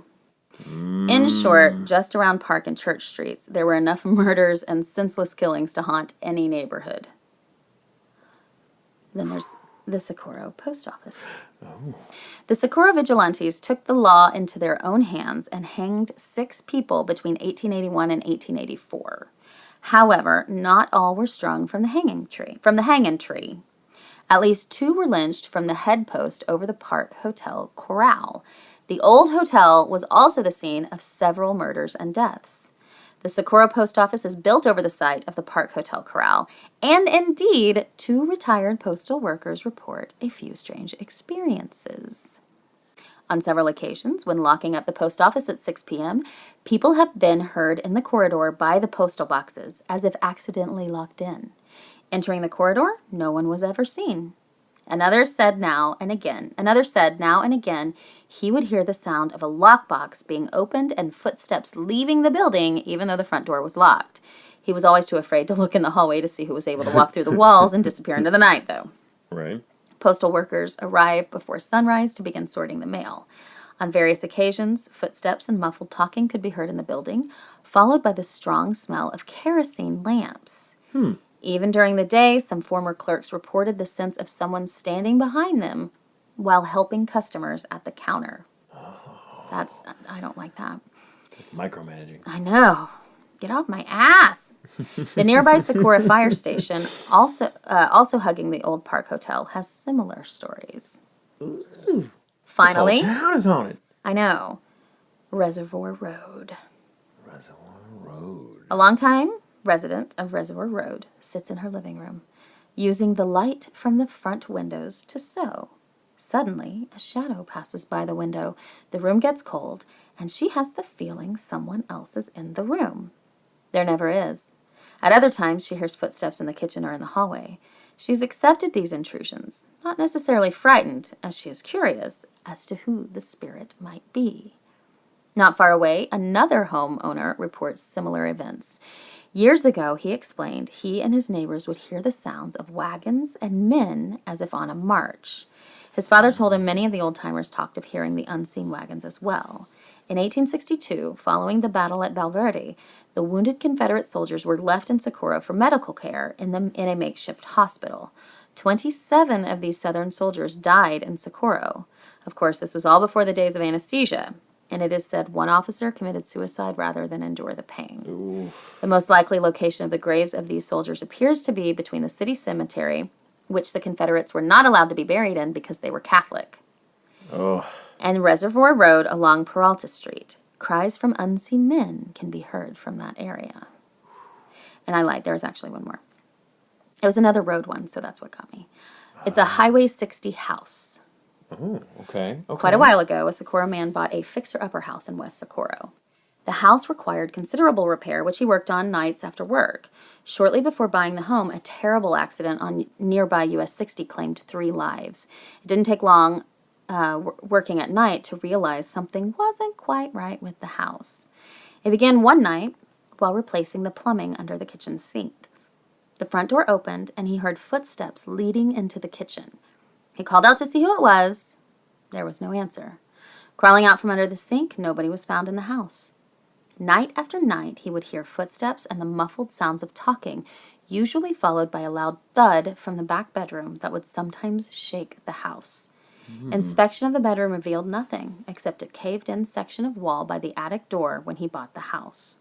S2: In short, just around Park and Church Streets, there were enough murders and senseless killings to haunt any neighborhood. Then there's the Socorro post office.
S1: Oh.
S2: The Socorro vigilantes took the law into their own hands and hanged 6 people between 1881 and 1884. However, not all were strung from the hanging tree. At least 2 were lynched from the head post over the Park Hotel Corral. The old hotel was also the scene of several murders and deaths. The Socorro post office is built over the site of the Park Hotel Corral, and indeed, 2 retired postal workers report a few strange experiences. On several occasions, when locking up the post office at 6 p.m., people have been heard in the corridor by the postal boxes, as if accidentally locked in. Entering the corridor, no one was ever seen. Another said now and again, he would hear the sound of a lockbox being opened and footsteps leaving the building, even though the front door was locked. He was always too afraid to look in the hallway to see who was able to walk through the walls and disappear into the night, though.
S1: Right.
S2: Postal workers arrived before sunrise to begin sorting the mail. On various occasions, footsteps and muffled talking could be heard in the building, followed by the strong smell of kerosene lamps. Even during the day, some former clerks reported the sense of someone standing behind them while helping customers at the counter. I don't like that.
S1: Micromanaging.
S2: I know. Get off my ass. The nearby Socorro fire station, also hugging the old Park Hotel, has similar stories.
S1: Ooh,
S2: Finally,
S1: this whole town is haunted.
S2: I know, Reservoir Road.
S1: Reservoir Road.
S2: A longtime resident of Reservoir Road sits in her living room, using the light from the front windows to sew. Suddenly, a shadow passes by the window. The room gets cold, and she has the feeling someone else is in the room. There never is. At other times, she hears footsteps in the kitchen or in the hallway. She's accepted these intrusions, not necessarily frightened, as she is curious as to who the spirit might be. Not far away, another homeowner reports similar events. Years ago, he explained he and his neighbors would hear the sounds of wagons and men as if on a march. His father told him many of the old-timers talked of hearing the unseen wagons as well. In 1862, following the battle at Valverde, the wounded Confederate soldiers were left in Socorro for medical care in a makeshift hospital. 27 of these Southern soldiers died in Socorro. Of course, this was all before the days of anesthesia, and it is said one officer committed suicide rather than endure the pain.
S1: Oof.
S2: The most likely location of the graves of these soldiers appears to be between the city cemetery, which the Confederates were not allowed to be buried in because they were Catholic,
S1: Oh.
S2: and Reservoir Road along Peralta Street. Cries from unseen men can be heard from that area. And I lied, there was actually one more. It was another road one, so that's what got me. It's a Highway 60 house.
S1: Oh, okay.
S2: Quite a while ago, a Socorro man bought a fixer-upper house in West Socorro. The house required considerable repair, which he worked on nights after work. Shortly before buying the home, a terrible accident on nearby US 60 claimed 3 lives. It didn't take long working at night to realize something wasn't quite right with the house. It began one night while replacing the plumbing under the kitchen sink. The front door opened, and he heard footsteps leading into the kitchen. He called out to see who it was. There was no answer. Crawling out from under the sink, nobody was found in the house. Night after night, he would hear footsteps and the muffled sounds of talking, usually followed by a loud thud from the back bedroom that would sometimes shake the house. Inspection of the bedroom revealed nothing except a caved-in section of wall by the attic door when he bought the house.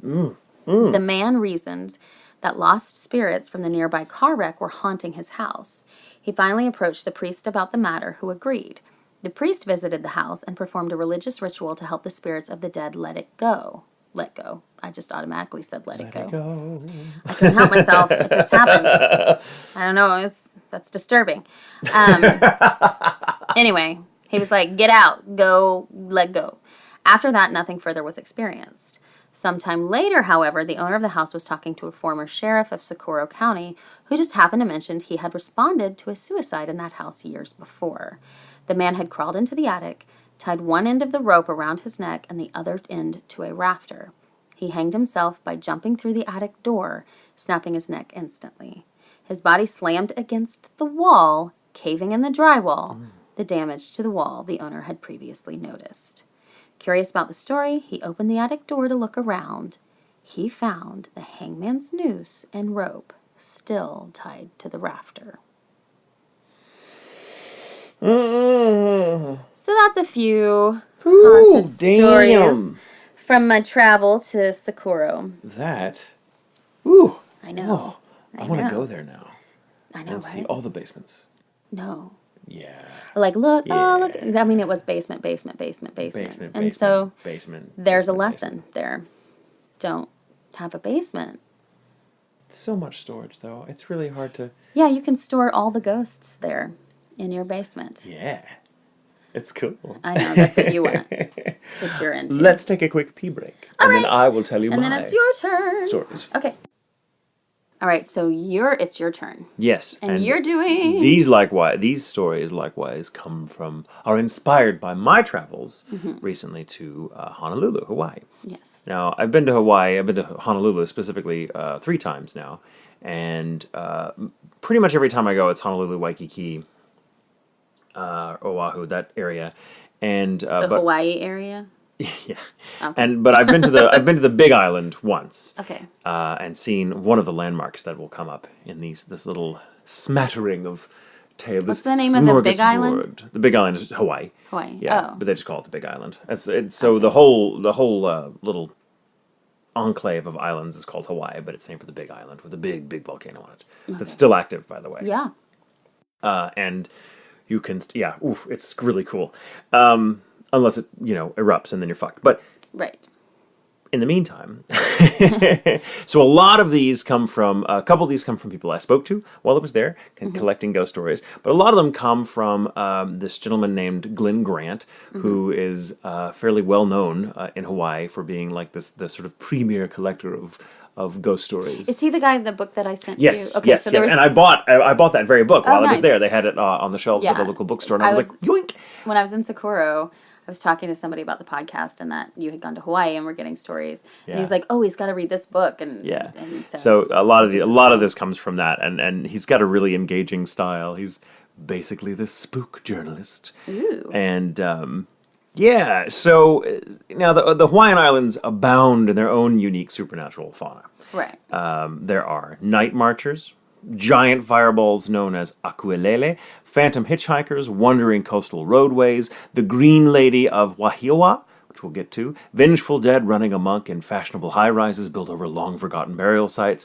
S2: The man reasoned that lost spirits from the nearby car wreck were haunting his house. He finally approached the priest about the matter, who agreed. The priest visited the house and performed a religious ritual to help the spirits of the dead let it go. Let go. I just automatically said let it go. I couldn't help myself. It just happened. I don't know. That's disturbing. Anyway, he was like, get out. Go. Let go. After that, nothing further was experienced. Sometime later, however, the owner of the house was talking to a former sheriff of Socorro County who just happened to mention he had responded to a suicide in that house years before. The man had crawled into the attic, tied one end of the rope around his neck and the other end to a rafter. He hanged himself by jumping through the attic door, snapping his neck instantly. His body slammed against the wall, caving in the drywall, the damage to the wall the owner had previously noticed. Curious about the story, he opened the attic door to look around. He found the hangman's noose and rope still tied to the rafter. So that's a few haunted stories from my travel to Socorro. I know.
S1: I want to go there now.
S2: I know,
S1: And see all the basements.
S2: No.
S1: Yeah.
S2: Like, look,
S1: Yeah.
S2: oh, look. I mean, it was basement. And so there's a lesson there. Don't have a basement.
S1: So much storage, though. It's really hard to...
S2: Yeah, you can store all the ghosts there in your basement.
S1: Yeah. It's cool.
S2: I know, that's what you want. That's what you're into.
S1: Let's take a quick pee break.
S2: All
S1: and
S2: right.
S1: then I will tell you
S2: and
S1: my
S2: then it's your turn.
S1: stories.
S2: Okay. All right, so it's your turn.
S1: Yes.
S2: And you're doing...
S1: These stories likewise are inspired by my travels recently to Honolulu, Hawaii.
S2: Yes.
S1: Now, I've been to Hawaii, I've been to Honolulu specifically 3 times now, and pretty much every time I go, it's Honolulu, Waikiki, Oahu, that area. And
S2: Hawaii area?
S1: Yeah,
S2: Okay.
S1: but I've been to the Big Island once,
S2: Okay.
S1: and seen one of the landmarks that will come up in this little smattering of tale.
S2: What's
S1: This
S2: the name of the Big Island?
S1: smorgasbord. The Big Island is Hawaii.
S2: Hawaii.
S1: Yeah,
S2: Oh.
S1: but they just call it the Big Island. It's so
S2: Okay.
S1: the whole little enclave of islands is called Hawaii, but it's named for the Big Island with a big volcano on it that's still active, by the way.
S2: Yeah.
S1: And you can, yeah, oof, it's really cool. Unless it, erupts and then you're fucked. But
S2: Right.
S1: in the meantime, so a couple of these come from people I spoke to while I was there, collecting ghost stories. But a lot of them come from this gentleman named Glenn Grant, who is fairly well known in Hawaii for being like the sort of premier collector of ghost stories.
S2: Is he the guy in the book that I sent
S1: Yes,
S2: you? Okay,
S1: yes,
S2: so there was
S1: and I bought that very book while I was
S2: nice.
S1: there. They had it on the shelves at the
S2: Yeah.
S1: local bookstore, and I was like, yoink!
S2: when I was in Socorro, I was talking to somebody about the podcast and that you had gone to Hawaii and were getting stories. And he was
S1: Yeah.
S2: like, "Oh, he's got to read this book." And
S1: Yeah.
S2: and
S1: So a lot of
S2: just as
S1: of
S2: cool.
S1: this comes from that, and he's got a really engaging style. He's basically the spook journalist.
S2: Ooh.
S1: And yeah, so now the Hawaiian Islands abound in their own unique supernatural fauna.
S2: Right.
S1: There are night marchers, giant fireballs known as akuelele, phantom hitchhikers, wandering coastal roadways, the Green Lady of Wahiawa, which we'll get to, vengeful dead running amok in fashionable high-rises built over long-forgotten burial sites,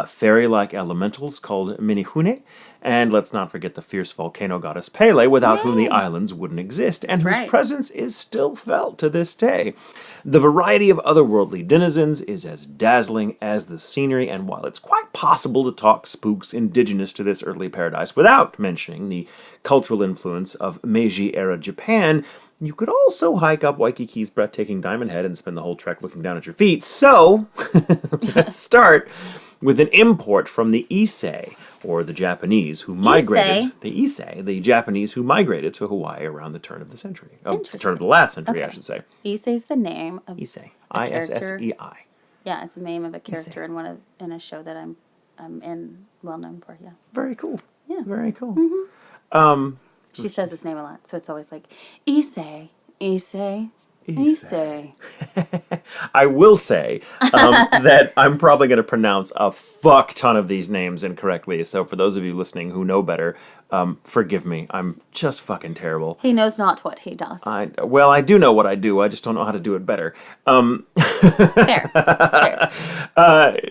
S1: fairy-like elementals called minihune, and let's not forget the fierce volcano goddess Pele, without whom the islands wouldn't exist, and whose
S2: right.
S1: presence is still felt to this day. The variety of otherworldly denizens is as dazzling as the scenery, and while it's quite possible to talk spooks indigenous to this earthly paradise without mentioning the cultural influence of Meiji-era Japan, you could also hike up Waikiki's breathtaking Diamond Head and spend the whole trek looking down at your feet. So, let's start with an import from the Issei, or the Japanese who migrated the Japanese who migrated to Hawaii around the turn of the century. Turn of the last century, I should say.
S2: Issei's the name of
S1: Issei.
S2: a character.
S1: Issei.
S2: Yeah, it's the name of a character in a show that I'm well known for. Yeah.
S1: Very cool.
S2: Yeah.
S1: Very cool.
S2: She says his name a lot, so it's always like Issei, Issei, Issei.
S1: I will say that I'm probably going to pronounce a fuck ton of these names incorrectly. So for those of you listening who know better, forgive me. I'm just fucking terrible.
S2: He knows not what he does.
S1: I do know what I do. I just don't know how to do it better.
S2: Fair.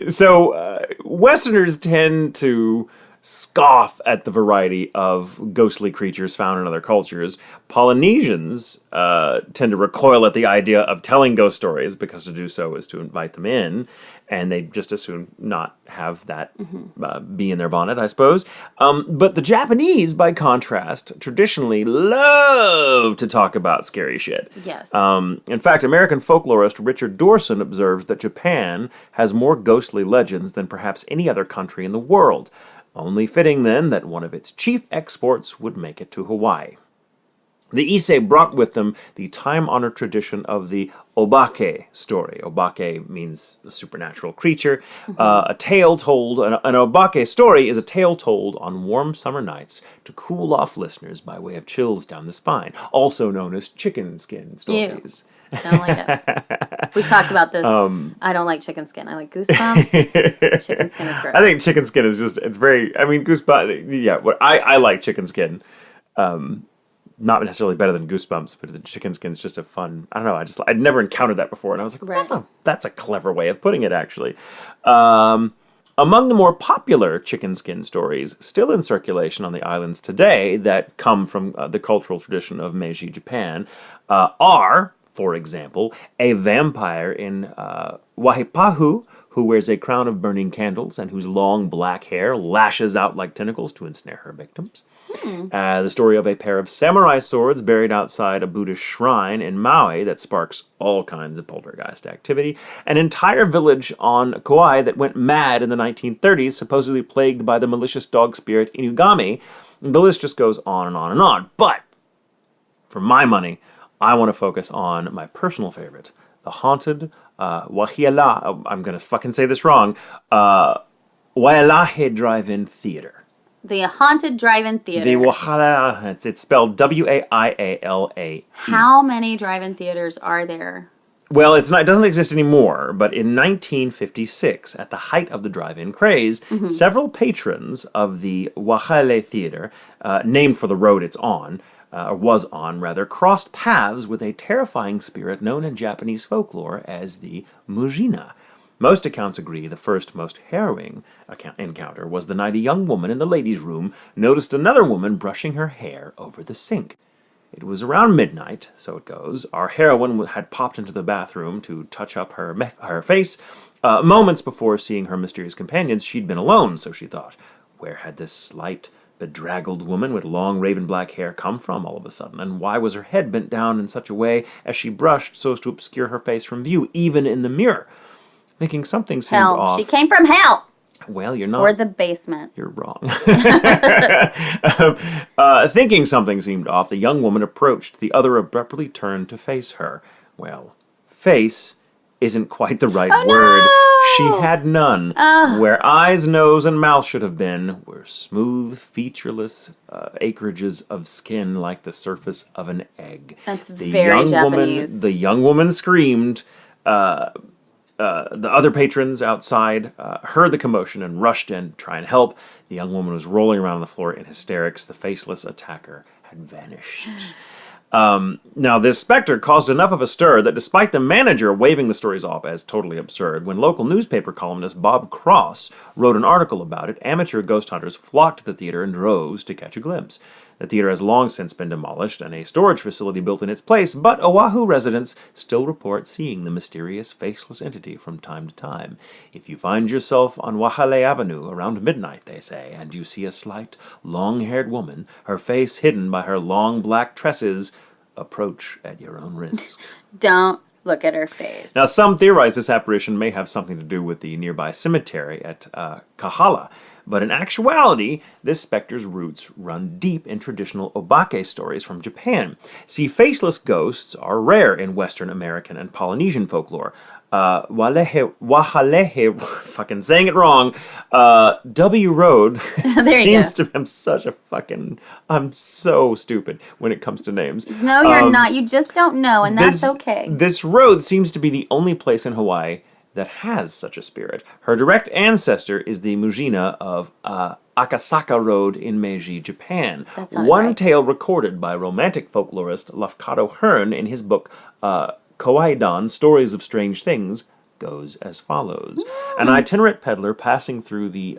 S1: So Westerners tend to scoff at the variety of ghostly creatures found in other cultures. Polynesians tend to recoil at the idea of telling ghost stories because to do so is to invite them in, and they just as soon not have that be in their bonnet, I suppose. But the Japanese, by contrast, traditionally love to talk about scary shit.
S2: Yes.
S1: In fact, American folklorist Richard Dorson observes that Japan has more ghostly legends than perhaps any other country in the world. Only fitting, then, that one of its chief exports would make it to Hawaii. The Issei brought with them the time-honored tradition of the obake story. Obake means a supernatural creature. A tale told, an obake story is a tale told on warm summer nights to cool off listeners by way of chills down the spine, also known as chicken skin stories.
S2: I don't like it. We talked about this. I don't like chicken skin. I like goosebumps. Chicken skin is gross.
S1: I think chicken skin is just, it's very, I mean, Goosebumps, yeah, I like chicken skin. Not necessarily better than Goosebumps, but the chicken skin's just a fun, I don't know, I'd never encountered that before, and I was like,
S2: Right.
S1: that's a clever way of putting it, actually. Among the more popular chicken skin stories still in circulation on the islands today that come from the cultural tradition of Meiji Japan are, for example, a vampire in Wahipahu who wears a crown of burning candles and whose long black hair lashes out like tentacles to ensnare her victims. The story of a pair of samurai swords buried outside a Buddhist shrine in Maui that sparks all kinds of poltergeist activity. An entire village on Kauai that went mad in the 1930s, supposedly plagued by the malicious dog spirit Inugami. The list just goes on and on and on. But, for my money, I want to focus on my personal favorite, the haunted Wahiala, I'm going to fucking say this wrong, Waialahe Drive-In Theater.
S2: The Haunted Drive-In Theater.
S1: The Wahala, it's spelled Waiala.
S2: How many drive-in theaters are there?
S1: Well, it doesn't exist anymore, but in 1956, at the height of the drive-in craze, several patrons of the Wahale Theater, named for the road it's on, or was on rather, crossed paths with a terrifying spirit known in Japanese folklore as the Mujina. Most accounts agree the first most harrowing encounter was the night a young woman in the ladies' room noticed another woman brushing her hair over the sink. It was around midnight, so it goes. Our heroine had popped into the bathroom to touch up her face. Moments before seeing her mysterious companions, she'd been alone, so she thought. Where had this slight, bedraggled woman with long raven black hair come from all of a sudden? And why was her head bent down in such a way as she brushed so as to obscure her face from view, even in the mirror? Thinking something seemed off.
S2: She came from hell!
S1: Well, you're not.
S2: Or the basement.
S1: You're wrong. Thinking something seemed off, the young woman approached. The other abruptly turned to face her. Well, face isn't quite the right word.
S2: No!
S1: She had none. Where eyes, nose, and mouth should have been were smooth, featureless acreages of skin like the surface of an egg.
S2: That's very Japanese.
S1: The young woman screamed. The other patrons outside heard the commotion and rushed in to try and help. The young woman was rolling around on the floor in hysterics. The faceless attacker had vanished. Now, this specter caused enough of a stir that despite the manager waving the stories off as totally absurd, when local newspaper columnist Bob Cross wrote an article about it, amateur ghost hunters flocked to the theater in droves to catch a glimpse. The theater has long since been demolished and a storage facility built in its place, but Oahu residents still report seeing the mysterious faceless entity from time to time. If you find yourself on Wahale Avenue around midnight, they say, and you see a slight, long-haired woman, her face hidden by her long black tresses, approach at your own risk.
S2: Don't look at her face.
S1: Now, some theorize this apparition may have something to do with the nearby cemetery at Kahala, but in actuality, this specter's roots run deep in traditional obake stories from Japan. See, faceless ghosts are rare in Western American and Polynesian folklore. Wahalehe, fucking saying it wrong, W Road seems to, I'm so stupid when it comes to names.
S2: No, you're not. You just don't know, and that's okay.
S1: This road seems to be the only place in Hawaii that has such a spirit. Her direct ancestor is the Mujina of Akasaka Road in Meiji, Japan. One tale recorded by romantic folklorist Lafcadio Hearn in his book Kawaidan, Stories of Strange Things, goes as follows. An itinerant peddler passing through the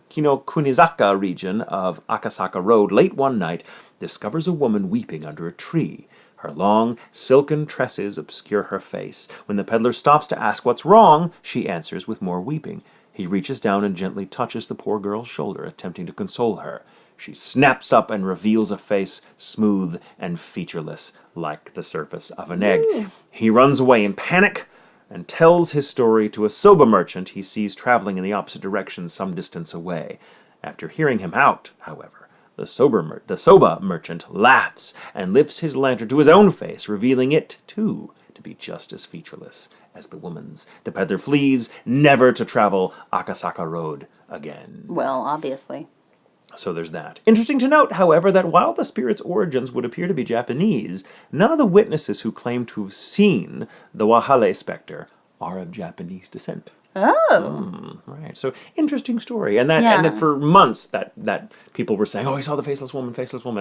S1: Kinokunizaka region of Akasaka Road late one night discovers a woman weeping under a tree. Her long, silken tresses obscure her face. When the peddler stops to ask what's wrong, she answers with more weeping. He reaches down and gently touches the poor girl's shoulder, attempting to console her. She snaps up and reveals a face smooth and featureless, like the surface of an egg. He runs away in panic and tells his story to a soba merchant he sees traveling in the opposite direction some distance away. After hearing him out, however, the soba merchant laughs and lifts his lantern to his own face, revealing it, too, to be just as featureless as the woman's. The peddler flees, never to travel Akasaka Road again.
S2: Well, obviously.
S1: So there's that. Interesting to note, however, that while the spirit's origins would appear to be Japanese, none of the witnesses who claim to have seen the Wahale specter are of Japanese descent.
S2: Oh.
S1: Right. So interesting story. And that for months that people were saying, oh, I saw the faceless woman,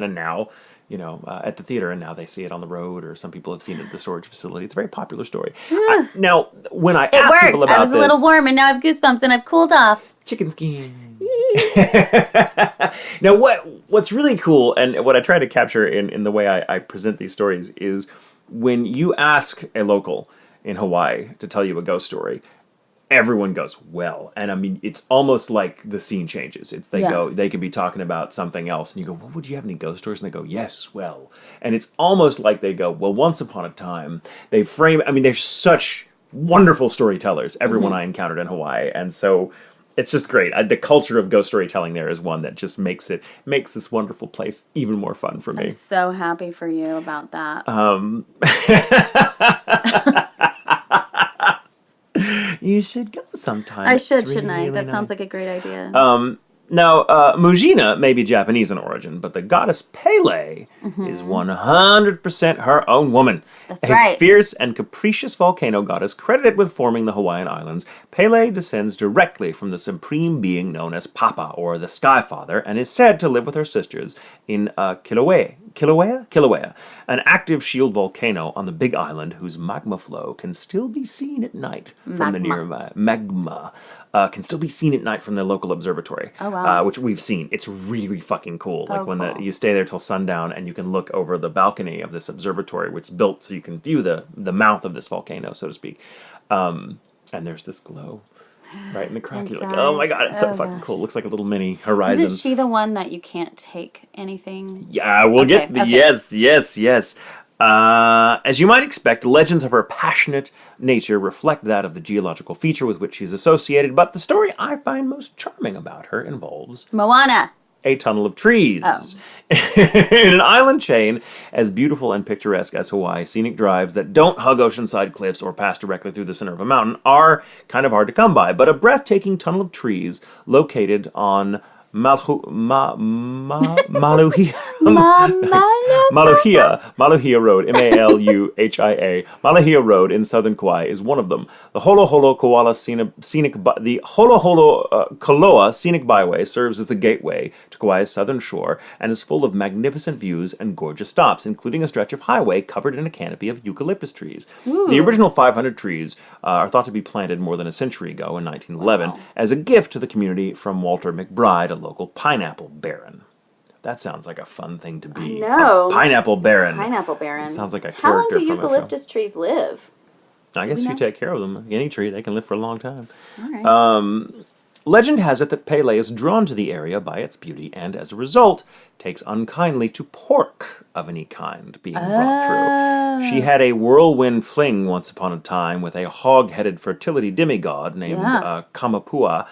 S1: and now, at the theater, and now they see it on the road, or some people have seen it at the storage facility. It's a very popular story. Now, when I ask people about this...
S2: I was a little warm, and now I have goosebumps, and I've cooled off.
S1: Chicken skin. Now, what's really cool, and what I try to capture in the way I present these stories, is when you ask a local in Hawaii to tell you a ghost story, everyone goes, well. And I mean, it's almost like the scene changes. They could be talking about something else, and you go, well, would you have any ghost stories? And they go, yes, well. And it's almost like they go, well, once upon a time, they're such wonderful storytellers, everyone I encountered in Hawaii. And so it's just great. The culture of ghost storytelling there is one that just makes this wonderful place even more fun for me.
S2: I'm so happy for you about that.
S1: You should go sometime.
S2: I should, shouldn't I? That sounds like a great idea.
S1: Now, Mujina may be Japanese in origin, but the goddess Pele is 100% her own woman.
S2: That's
S1: a
S2: right.
S1: fierce and capricious volcano goddess credited with forming the Hawaiian Islands. Pele descends directly from the supreme being known as Papa, or the Sky Father, and is said to live with her sisters in Kilauea, an active shield volcano on the Big Island whose magma flow can still be seen at night from the nearby magma. Can still be seen at night from their local observatory, which we've seen. It's really fucking cool. Like when you stay there till sundown and you can look over the balcony of this observatory, which is built so you can view the mouth of this volcano, so to speak. And there's this glow right in the crack. You're like, oh my god, it's so fucking cool. It looks like a little mini horizon.
S2: Isn't she the one that you can't take anything?
S1: Yeah, we'll get the yes. As you might expect, legends of her passionate nature reflect that of the geological feature with which she's associated, but the story I find most charming about her involves
S2: Moana.
S1: a tunnel of trees.
S2: Oh.
S1: In an island chain as beautiful and picturesque as Hawaii, scenic drives that don't hug oceanside cliffs or pass directly through the center of a mountain are kind of hard to come by, but a breathtaking tunnel of trees located on Maluhia Road, Maluhia, Maluhia Road in southern Kauai is one of them. The Koloa Scenic Byway serves as the gateway to Kauai's southern shore and is full of magnificent views and gorgeous stops, including a stretch of highway covered in a canopy of eucalyptus trees. Ooh. The original 500 trees are thought to be planted more than a century ago in 1911 as a gift to the community from Walter McBride, a local pineapple baron. That sounds like a fun thing to be.
S2: No.
S1: Pineapple baron.
S2: Pineapple baron.
S1: Sounds like a character.
S2: How long do
S1: from
S2: eucalyptus trees live?
S1: I guess if you take care of them, any tree, they can live for a long time.
S2: All right.
S1: Legend has it that Pele is drawn to the area by its beauty and, as a result, takes unkindly to pork of any kind being brought through. She had a whirlwind fling once upon a time with a hog-headed fertility demigod named Kamapua,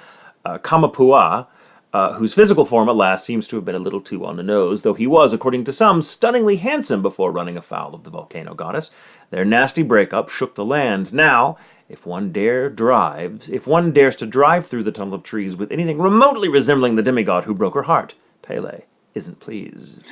S1: whose physical form, alas, seems to have been a little too on the nose, though he was, according to some, stunningly handsome before running afoul of the volcano goddess. Their nasty breakup shook the land. Now, if one dares to drive through the tunnel of trees with anything remotely resembling the demigod who broke her heart, Pele isn't pleased.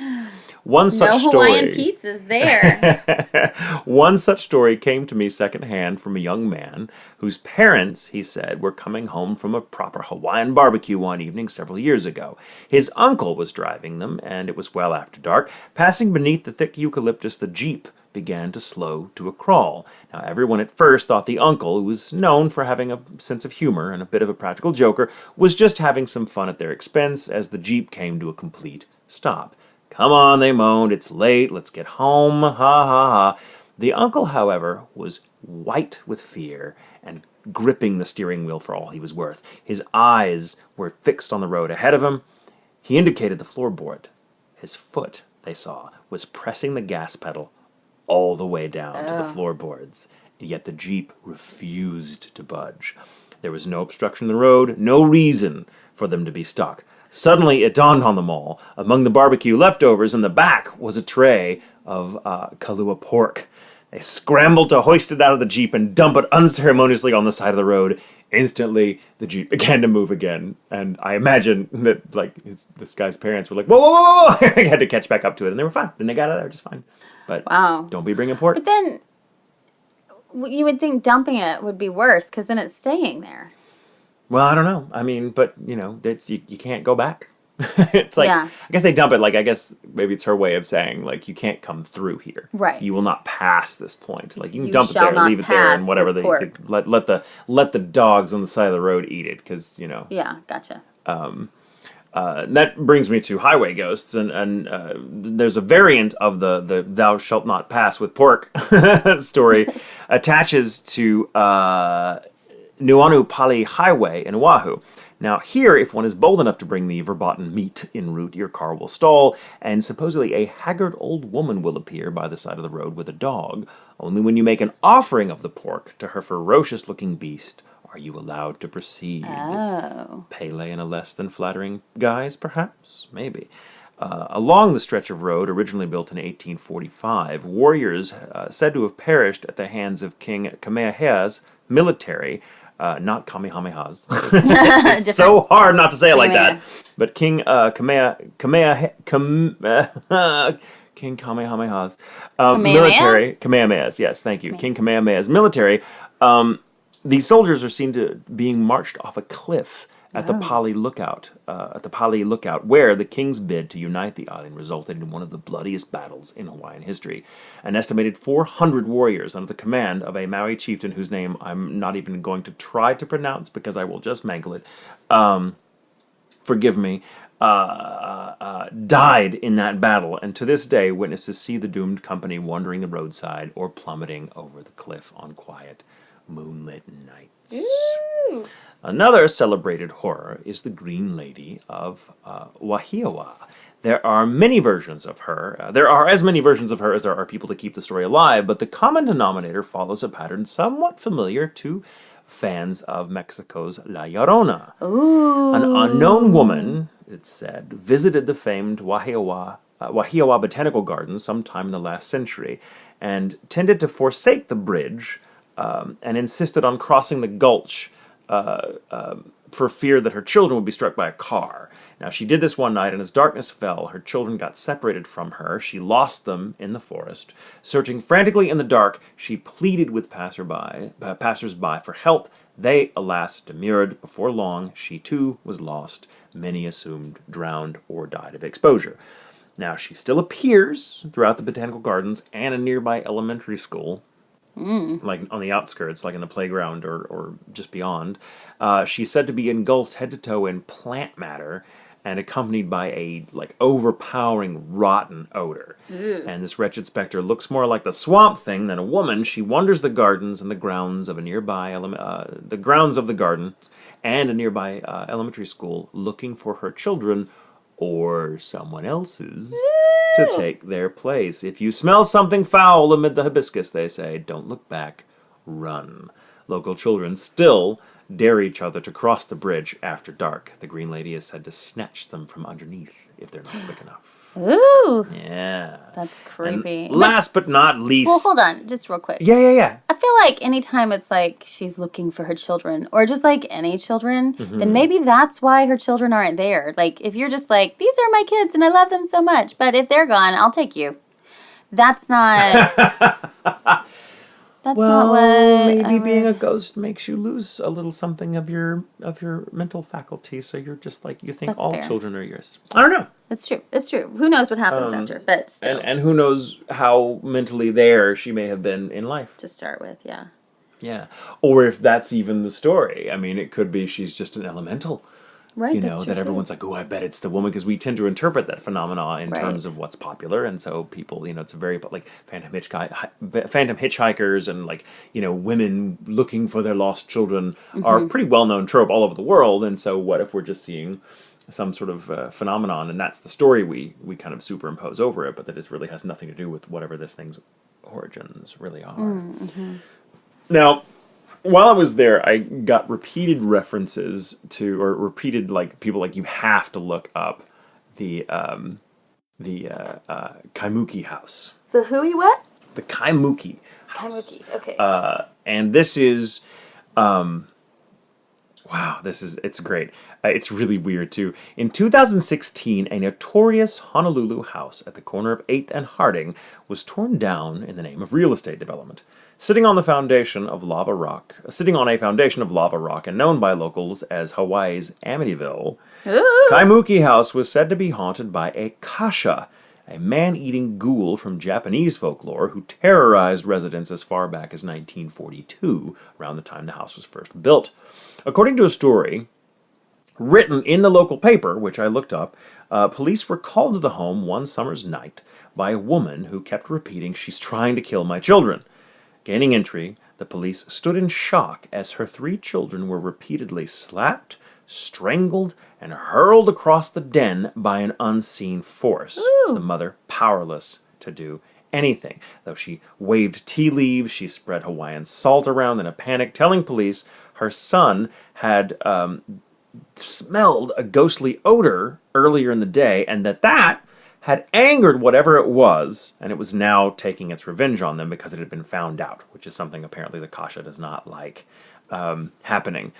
S1: One such
S2: Hawaiian pizzas there.
S1: One such story came to me secondhand from a young man whose parents, he said, were coming home from a proper Hawaiian barbecue one evening several years ago. His uncle was driving them, and it was well after dark. Passing beneath the thick eucalyptus, the Jeep began to slow to a crawl. Now, everyone at first thought the uncle, who was known for having a sense of humor and a bit of a practical joker, was just having some fun at their expense as the Jeep came to a complete stop. Come on, they moaned, it's late, let's get home, ha ha ha. The uncle, however, was white with fear and gripping the steering wheel for all he was worth. His eyes were fixed on the road ahead of him. He indicated the floorboard. His foot, they saw, was pressing the gas pedal all the way down to the floorboards, yet the Jeep refused to budge. There was no obstruction in the road, no reason for them to be stuck. Suddenly, it dawned on them all. Among the barbecue leftovers in the back was a tray of kalua pork. They scrambled to hoist it out of the Jeep and dump it unceremoniously on the side of the road. Instantly, the Jeep began to move again. And I imagine that, this guy's parents were like, whoa, whoa, whoa! They had to catch back up to it, and they were fine. Then they got out of there just fine. But don't be bringing pork.
S2: But then, you would think dumping it would be worse, because then it's staying there.
S1: Well, I don't know. I mean, but, it's, you can't go back. It's like, I guess they dump it, I guess maybe it's her way of saying, you can't come through here.
S2: Right.
S1: You will not pass this point. You can dump it there, leave it there, and whatever. You could let the dogs on the side of the road eat it, because,
S2: Yeah, gotcha.
S1: That brings me to highway ghosts, and there's a variant of the "thou shalt not pass with pork" story attaches to Nuanu Pali Highway in Oahu. Now here, if one is bold enough to bring the verboten meat en route, your car will stall, and supposedly a haggard old woman will appear by the side of the road with a dog. Only when you make an offering of the pork to her ferocious-looking beast are you allowed to proceed.
S2: Oh.
S1: Pele in a less than flattering guise, perhaps? Maybe. Along the stretch of road, originally built in 1845, warriors said to have perished at the hands of King Kamehameha's military not Kamehamehas. It's so hard not to say it like
S2: Kamehameha.
S1: that. But King King Kamehamehas military Kamehamehas. Yes, thank you. King Kamehameha's military. These soldiers are seen to being marched off a cliff at the Pali Lookout. Where the king's bid to unite the island resulted in one of the bloodiest battles in Hawaiian history. An estimated 400 warriors under the command of a Maori chieftain whose name I'm not even going to try to pronounce because I will just mangle it. Forgive me. Died in that battle, and to this day, witnesses see the doomed company wandering the roadside or plummeting over the cliff on quiet, moonlit nights.
S2: Ooh.
S1: Another celebrated horror is the Green Lady of Wahiawa. There are many versions of her. There are as many versions of her as there are people to keep the story alive, but the common denominator follows a pattern somewhat familiar to fans of Mexico's La Llorona.
S2: Ooh.
S1: An unknown woman, it's said, visited the famed Wahiawa Botanical Gardens sometime in the last century and tended to forsake the bridge and insisted on crossing the gulch for fear that her children would be struck by a car. Now, she did this one night, and as darkness fell, her children got separated from her. She lost them in the forest. Searching frantically in the dark, she pleaded with passers-by for help. They, alas, demurred. Before long, she too was lost. Many assumed drowned or died of exposure. Now, she still appears throughout the botanical gardens and a nearby elementary school, like on the outskirts, like in the playground or just beyond. She's said to be engulfed head to toe in plant matter and accompanied by a overpowering rotten odor.
S2: Ew.
S1: And this wretched specter looks more like the Swamp Thing than a woman. She wanders the gardens and the grounds of a nearby the grounds of the gardens and a nearby elementary school, looking for her children or someone else's to take their place. If you smell something foul amid the hibiscus, they say, don't look back, run. Local children still dare each other to cross the bridge after dark. The Green Lady is said to snatch them from underneath if they're not quick enough.
S2: Ooh.
S1: Yeah.
S2: That's creepy.
S1: And last but not least...
S2: Well, hold on, just real quick.
S1: Yeah.
S2: I feel like anytime it's like she's looking for her children, or just like any children, then maybe that's why her children aren't there. Like, if you're just like, these are my kids and I love them so much, but if they're gone, I'll take you. That's not... That's not what
S1: maybe being a ghost makes you lose a little something of your mental faculty, so you're just like, you think
S2: That's
S1: all
S2: fair.
S1: children are yours. I don't know.
S2: It's true. It's true. Who knows what happens after, but still.
S1: And who knows how mentally there she may have been in life.
S2: To start with, yeah.
S1: Yeah. Or if that's even the story. I mean, it could be she's just an elemental.
S2: Right,
S1: You
S2: that's
S1: know,
S2: true
S1: that everyone's
S2: too.
S1: like, oh, I bet it's the woman, because we tend to interpret that phenomena in
S2: Right.
S1: terms of what's popular, and so people, it's a very, like, Phantom Hitchhikers and, like, women looking for their lost children are a pretty well-known trope all over the world, and so what if we're just seeing some sort of phenomenon, and that's the story we kind of superimpose over it, but that it really has nothing to do with whatever this thing's origins really are. Now, while I was there, I got repeated references to, or repeated, like, people like, you have to look up the Kaimuki house.
S2: The whoey what?
S1: The Kaimuki house.
S2: Kaimuki, okay.
S1: And this is, wow, it's great. It's really weird, too. In 2016, a notorious Honolulu house at the corner of 8th and Harding was torn down in the name of real estate development. Sitting on a foundation of lava rock, and known by locals as Hawaii's Amityville,
S2: Ooh.
S1: Kaimuki House was said to be haunted by a kasha, a man-eating ghoul from Japanese folklore who terrorized residents as far back as 1942, around the time the house was first built. According to a story written in the local paper, which I looked up, police were called to the home one summer's night by a woman who kept repeating, "She's trying to kill my children." Gaining entry, the police stood in shock as her 3 children were repeatedly slapped, strangled, and hurled across the den by an unseen force.
S2: Ooh.
S1: The mother powerless to do anything. Though she waved tea leaves, she spread Hawaiian salt around in a panic, telling police her son had smelled a ghostly odor earlier in the day, and that had angered whatever it was, and it was now taking its revenge on them because it had been found out, which is something apparently the kasha does not like. happening.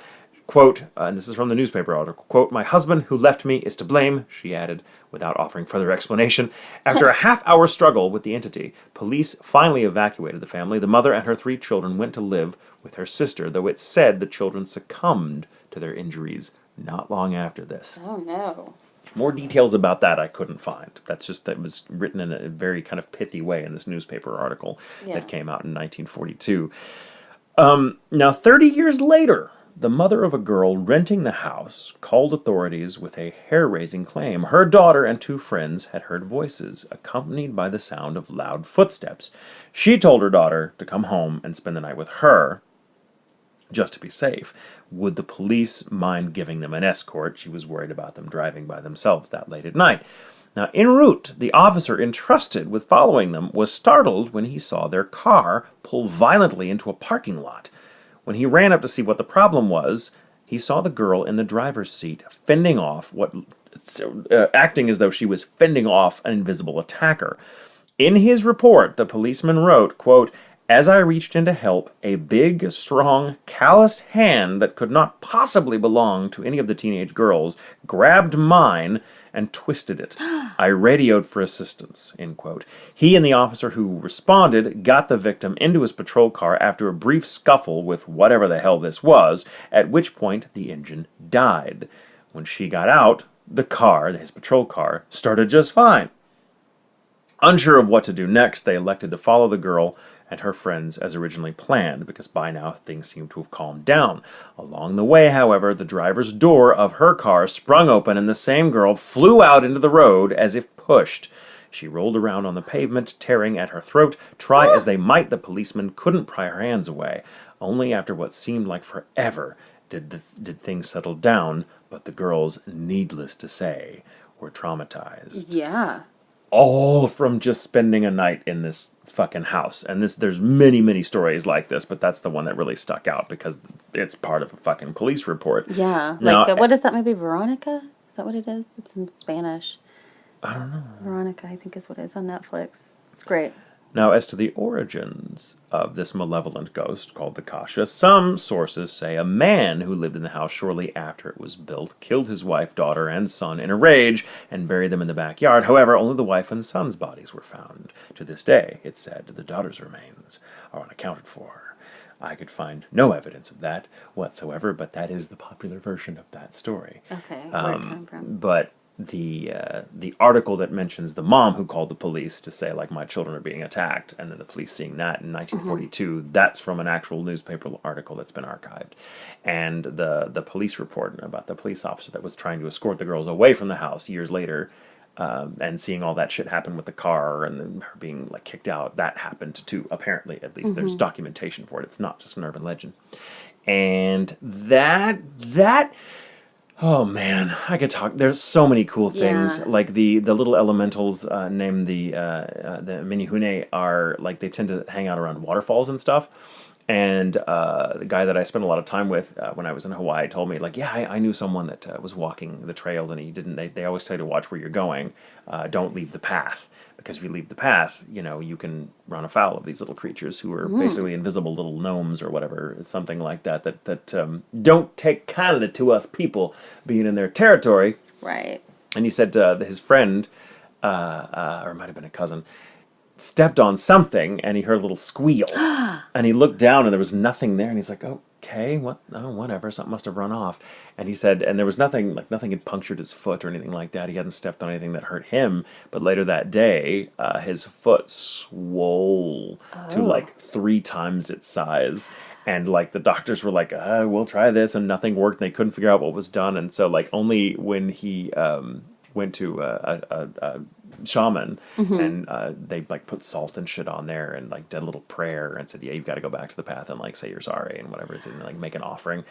S1: Quote, and this is from the newspaper article, quote, "My husband, who left me, is to blame," she added, without offering further explanation. After a half-hour struggle with the entity, police finally evacuated the family. The mother and her 3 children went to live with her sister, though it's said the children succumbed to their injuries not long after this.
S2: Oh, no.
S1: More details about that I couldn't find. That was written in a very kind of pithy way in this newspaper article that came out in 1942. Now, 30 years later, the mother of a girl renting the house called authorities with a hair-raising claim. Her daughter and 2 friends had heard voices, accompanied by the sound of loud footsteps. She told her daughter to come home and spend the night with her, just to be safe. Would the police mind giving them an escort? She was worried about them driving by themselves that late at night. Now, en route, the officer entrusted with following them was startled when he saw their car pull violently into a parking lot. When he ran up to see what the problem was, he saw the girl in the driver's seat fending off acting as though she was fending off an invisible attacker. In his report, the policeman wrote, quote, "As I reached in to help, a big, strong, calloused hand that could not possibly belong to any of the teenage girls grabbed mine and twisted it. I radioed for assistance," end quote. He and the officer who responded got the victim into his patrol car after a brief scuffle with whatever the hell this was, at which point the engine died. When she got out, the car, his patrol car, started just fine. Unsure of what to do next, they elected to follow the girl and her friends as originally planned, because by now things seemed to have calmed down. Along the way, however, the driver's door of her car sprung open and the same girl flew out into the road as if pushed. She rolled around on the pavement, tearing at her throat. Try as they might, the policemen couldn't pry her hands away. Only after what seemed like forever did things settle down, but the girls, needless to say, were traumatized.
S2: Yeah.
S1: All from just spending a night in this fucking house. And there's many, many stories like this, but that's the one that really stuck out because it's part of a fucking police report.
S2: Yeah.
S1: Now,
S2: Like, what is that movie, Veronica? Is that what it is? It's in Spanish.
S1: I don't know.
S2: Veronica, I think is what it is on Netflix. It's great.
S1: Now, as to the origins of this malevolent ghost called the Kasha, some sources say a man who lived in the house shortly after it was built killed his wife, daughter, and son in a rage and buried them in the backyard. However, only the wife and son's bodies were found. To this day, it's said the daughter's remains are unaccounted for. I could find no evidence of that whatsoever, but that is the popular version of that story.
S2: Okay, where it came from.
S1: But the article that mentions the mom who called the police to say, like, my children are being attacked, and then the police seeing that in 1942, that's from an actual newspaper article that's been archived. And the police report about the police officer that was trying to escort the girls away from the house years later, and seeing all that shit happen with the car and then her being, like, kicked out, that happened too, apparently. At least there's documentation for it. It's not just an urban legend. And that oh man, I could talk. There's so many cool things.
S2: Yeah.
S1: Like the little elementals named the Minihune are like, they tend to hang out around waterfalls and stuff. And the guy that I spent a lot of time with when I was in Hawaii told me, like, yeah, I knew someone that was walking the trails, and he didn't. They always tell you to watch where you're going. Don't leave the path, because if you leave the path, you can run afoul of these little creatures who are basically invisible little gnomes or whatever, something like that. That don't take kindly to us people being in their territory.
S2: Right.
S1: And he said his friend, or it might have been a cousin, stepped on something and he heard a little squeal and he looked down and there was nothing there, and he's like, okay, whatever, something must have run off. And he said, and there was nothing had punctured his foot or anything like that. He hadn't stepped on anything that hurt him, but later that day his foot swole to like 3 times its size. And like the doctors were like, we'll try this, and nothing worked, and they couldn't figure out what was done. And so like only when he went to a shaman and they like put salt and shit on there and like did a little prayer and said, yeah, you've got to go back to the path and like say you're sorry and whatever, and like make an offering.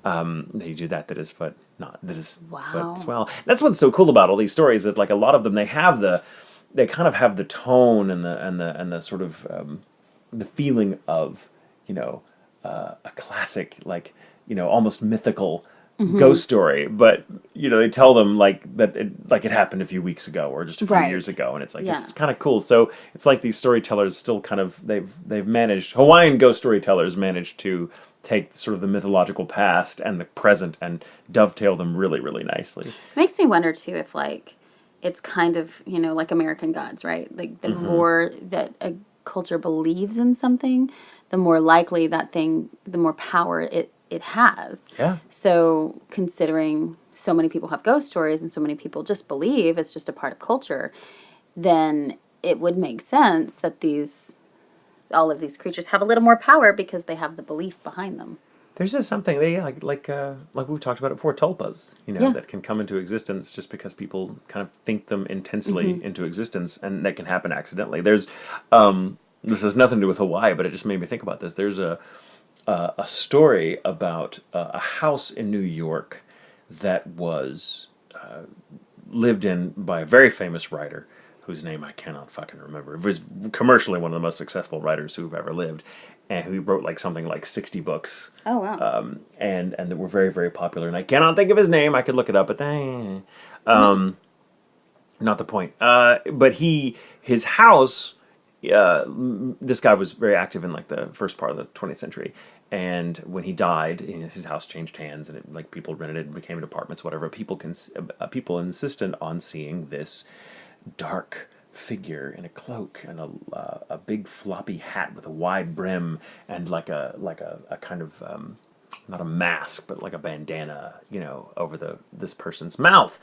S1: They do that his foot foot swell. That's what's so cool about all these stories, that like a lot of them, they kind of have the tone and the sort of the feeling of a classic, like almost mythical ghost story, but they tell them like that it happened a few weeks ago or just a few years ago, and it's like it's kind of cool. So it's like these storytellers still kind of they've managed, Hawaiian ghost storytellers managed to take sort of the mythological past and the present and dovetail them really, really nicely.
S2: It makes me wonder too if like it's kind of, you know, like American Gods, right? Like the more that a culture believes in something, the more likely that thing, the more power it has.
S1: Yeah.
S2: So considering so many people have ghost stories and so many people just believe it's just a part of culture, then it would make sense that all of these creatures have a little more power because they have the belief behind them.
S1: There's just something they like we've talked about it before, tulpas, that can come into existence just because people kind of think them intensely into existence, and that can happen accidentally. There's this has nothing to do with Hawaii, but it just made me think about this. There's a story about a house in New York that was lived in by a very famous writer whose name I cannot fucking remember. It was commercially one of the most successful writers who've ever lived, and who wrote like something like 60 books.
S2: Oh, wow.
S1: And that were very, very popular. And I cannot think of his name. I could look it up, but not the point. But his house, this guy was very active in like the first part of the 20th century. And when he died, his house changed hands, and like people rented it and became apartments, whatever. People insisted on seeing this dark figure in a cloak and a big floppy hat with a wide brim and like a kind of not a mask but like a bandana over this person's mouth,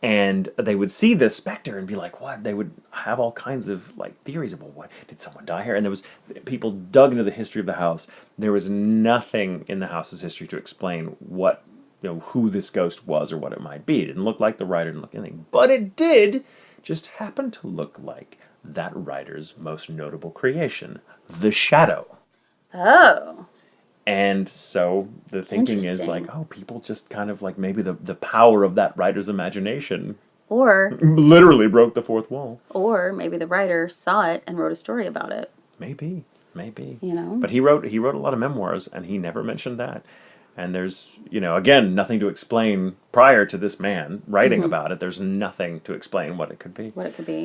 S1: and they would see this specter and be like, what? They would have all kinds of like theories about, what, did someone die here? And there was people dug into the history of the house. There was nothing in the house's history to explain what who this ghost was or what it might be. It didn't look like the writer, didn't look anything, but it did just happen to look like that writer's most notable creation, The Shadow.
S2: Oh.
S1: And so the thinking is like, people just kind of like maybe the power of that writer's imagination
S2: or
S1: literally broke the fourth wall.
S2: Or maybe the writer saw it and wrote a story about it.
S1: Maybe.
S2: But
S1: he wrote a lot of memoirs, and he never mentioned that. And there's, again, nothing to explain prior to this man writing about it. There's nothing to explain what it could be.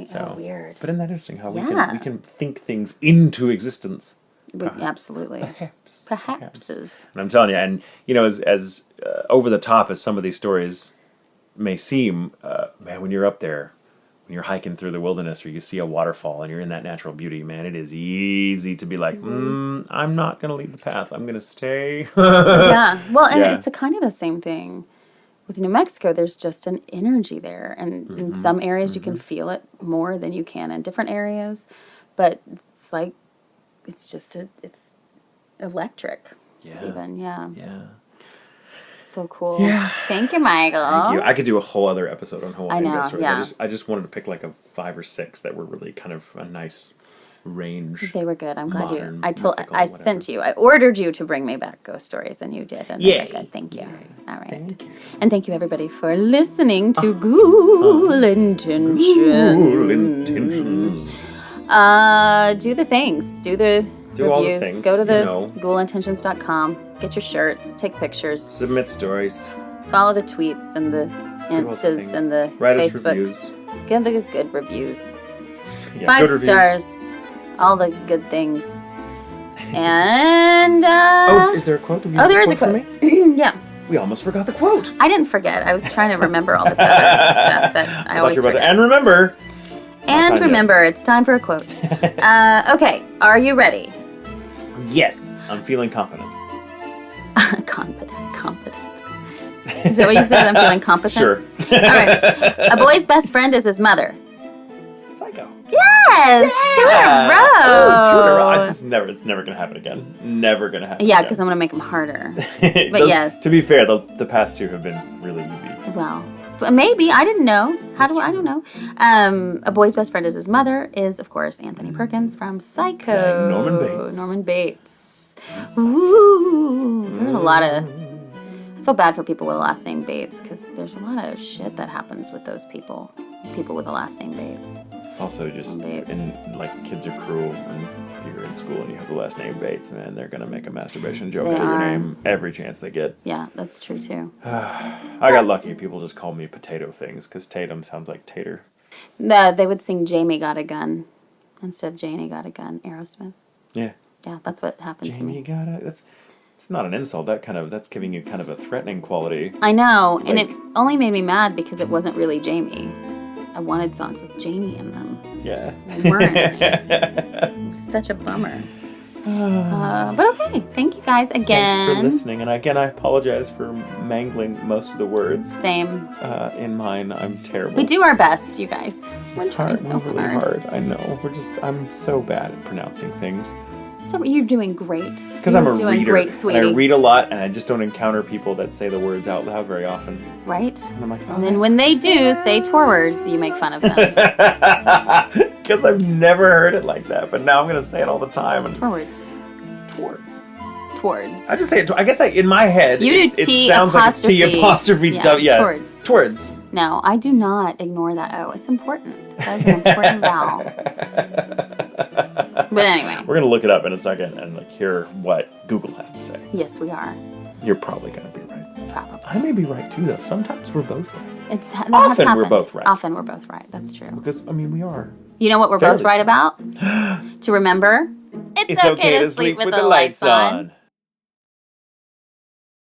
S2: So, weird.
S1: But isn't that interesting how we can think things into existence?
S2: Absolutely. Perhaps.
S1: And I'm telling you, and as over the top as some of these stories may seem, man, when you're up there, when you're hiking through the wilderness or you see a waterfall and you're in that natural beauty, man, it is easy to be like, I'm not going to leave the path. I'm going to stay.
S2: Yeah. Well, and it's kind of the same thing with New Mexico. There's just an energy there. And in some areas you can feel it more than you can in different areas. But it's like, it's electric.
S1: Yeah.
S2: Even, yeah.
S1: Yeah.
S2: So cool.
S1: Yeah.
S2: Thank you, Michael.
S1: Thank you. I could do a whole other episode on Hawaiian ghost stories.
S2: Yeah.
S1: I just wanted to pick like a 5 or 6 that were really kind of a nice range.
S2: They were good. I'm glad
S1: modern,
S2: I sent you. I ordered you to bring me back ghost stories, and you did. And
S1: Yay.
S2: they were good. Thank you.
S1: Yay.
S2: All right.
S1: Thank you.
S2: And thank you everybody for listening to Ghoul Intentions.
S1: Ghoul Intentions.
S2: Do the things. Do the
S1: Do
S2: reviews.
S1: all the things,
S2: Go to the
S1: you know.
S2: ghoulintentions.com. Get your shirts. Take pictures.
S1: Submit stories.
S2: Follow the tweets and the
S1: all the
S2: Instas
S1: things.
S2: and the
S1: Write us
S2: Facebooks.
S1: reviews.
S2: Give the good reviews.
S1: Yeah,
S2: 5
S1: good reviews.
S2: stars. All the good things. And
S1: is there a quote? Do we
S2: oh,
S1: have
S2: there is a
S1: for
S2: quote.
S1: me?
S2: Yeah.
S1: We almost forgot the quote.
S2: I didn't forget. I was trying to remember all this other stuff that I always forget.
S1: And remember.
S2: And remember, it's time for a quote. Okay, are you ready?
S1: Yes, I'm feeling confident.
S2: Competent. Is that what you said? I'm feeling competent?
S1: Sure.
S2: All right. A boy's best friend is his mother.
S1: Psycho.
S2: Yes!
S1: Yeah.
S2: 2 in a row!
S1: Ooh, 2 in a row. It's never going to happen again. Never going to happen
S2: Yeah,
S1: again.
S2: because I'm going to make them harder. But yes.
S1: To be fair, the past 2 have been really easy.
S2: Well, maybe. I didn't know. I don't know. A boy's best friend is his mother is, of course, Anthony Perkins from Psycho.
S1: Norman Bates.
S2: Ooh. There's a lot of... I feel bad for people with the last name Bates because there's a lot of shit that happens with those people. People with the last name Bates.
S1: It's also just, kids are cruel, and you're in school and you have the last name Bates, and they're going to make a masturbation joke out of your name every chance they get.
S2: Yeah, that's true too.
S1: I got lucky. People just call me potato things because Tatum sounds like tater.
S2: They would sing Jamie Got a Gun instead of Janie Got a Gun, Aerosmith.
S1: Yeah.
S2: Yeah, that's what happened to me.
S1: Jamie got a... It's not an insult. That's giving you kind of a threatening quality.
S2: I know, and
S1: Like-
S2: it only made me mad because it wasn't really Jamie. I wanted songs with Jamie in them.
S1: Yeah.
S2: They weren't. It was such a bummer. But okay, thank you guys again.
S1: Thanks for listening, and again, I apologize for mangling most of the words.
S2: Same.
S1: In mine, I'm terrible.
S2: We do our best, you guys. We're
S1: It's
S2: trying
S1: hard.
S2: so
S1: We're really
S2: hard.
S1: hard. I know. I'm so bad at pronouncing things.
S2: So you're doing great.
S1: Because I'm a
S2: doing
S1: reader.
S2: great, sweetie.
S1: And I read a lot, and I just don't encounter people that say the words out loud very often.
S2: Right?
S1: And I'm like, oh,
S2: And then when they do say tour words, you make fun of them.
S1: Because I've never heard it like that, but now I'm going to say it all the time. And
S2: Tour words.
S1: towards.
S2: Towards.
S1: I just say it. I guess in my head,
S2: You do
S1: it
S2: T
S1: sounds like it's T apostrophe
S2: yeah,
S1: W. Yeah.
S2: towards.
S1: Towards.
S2: No, I do not ignore that O. It's important. That is an important vowel. But anyway.
S1: We're going to look it up in a second and hear what Google has to say.
S2: Yes, we are.
S1: You're probably going to be right.
S2: Probably.
S1: I may be right too, though. Sometimes we're both right.
S2: That
S1: Often
S2: has
S1: we're
S2: happened.
S1: both right.
S2: Often we're both right. That's true.
S1: Because, we are.
S2: You know what we're
S1: Fairly
S2: both right about? To remember, it's okay to sleep with the lights on.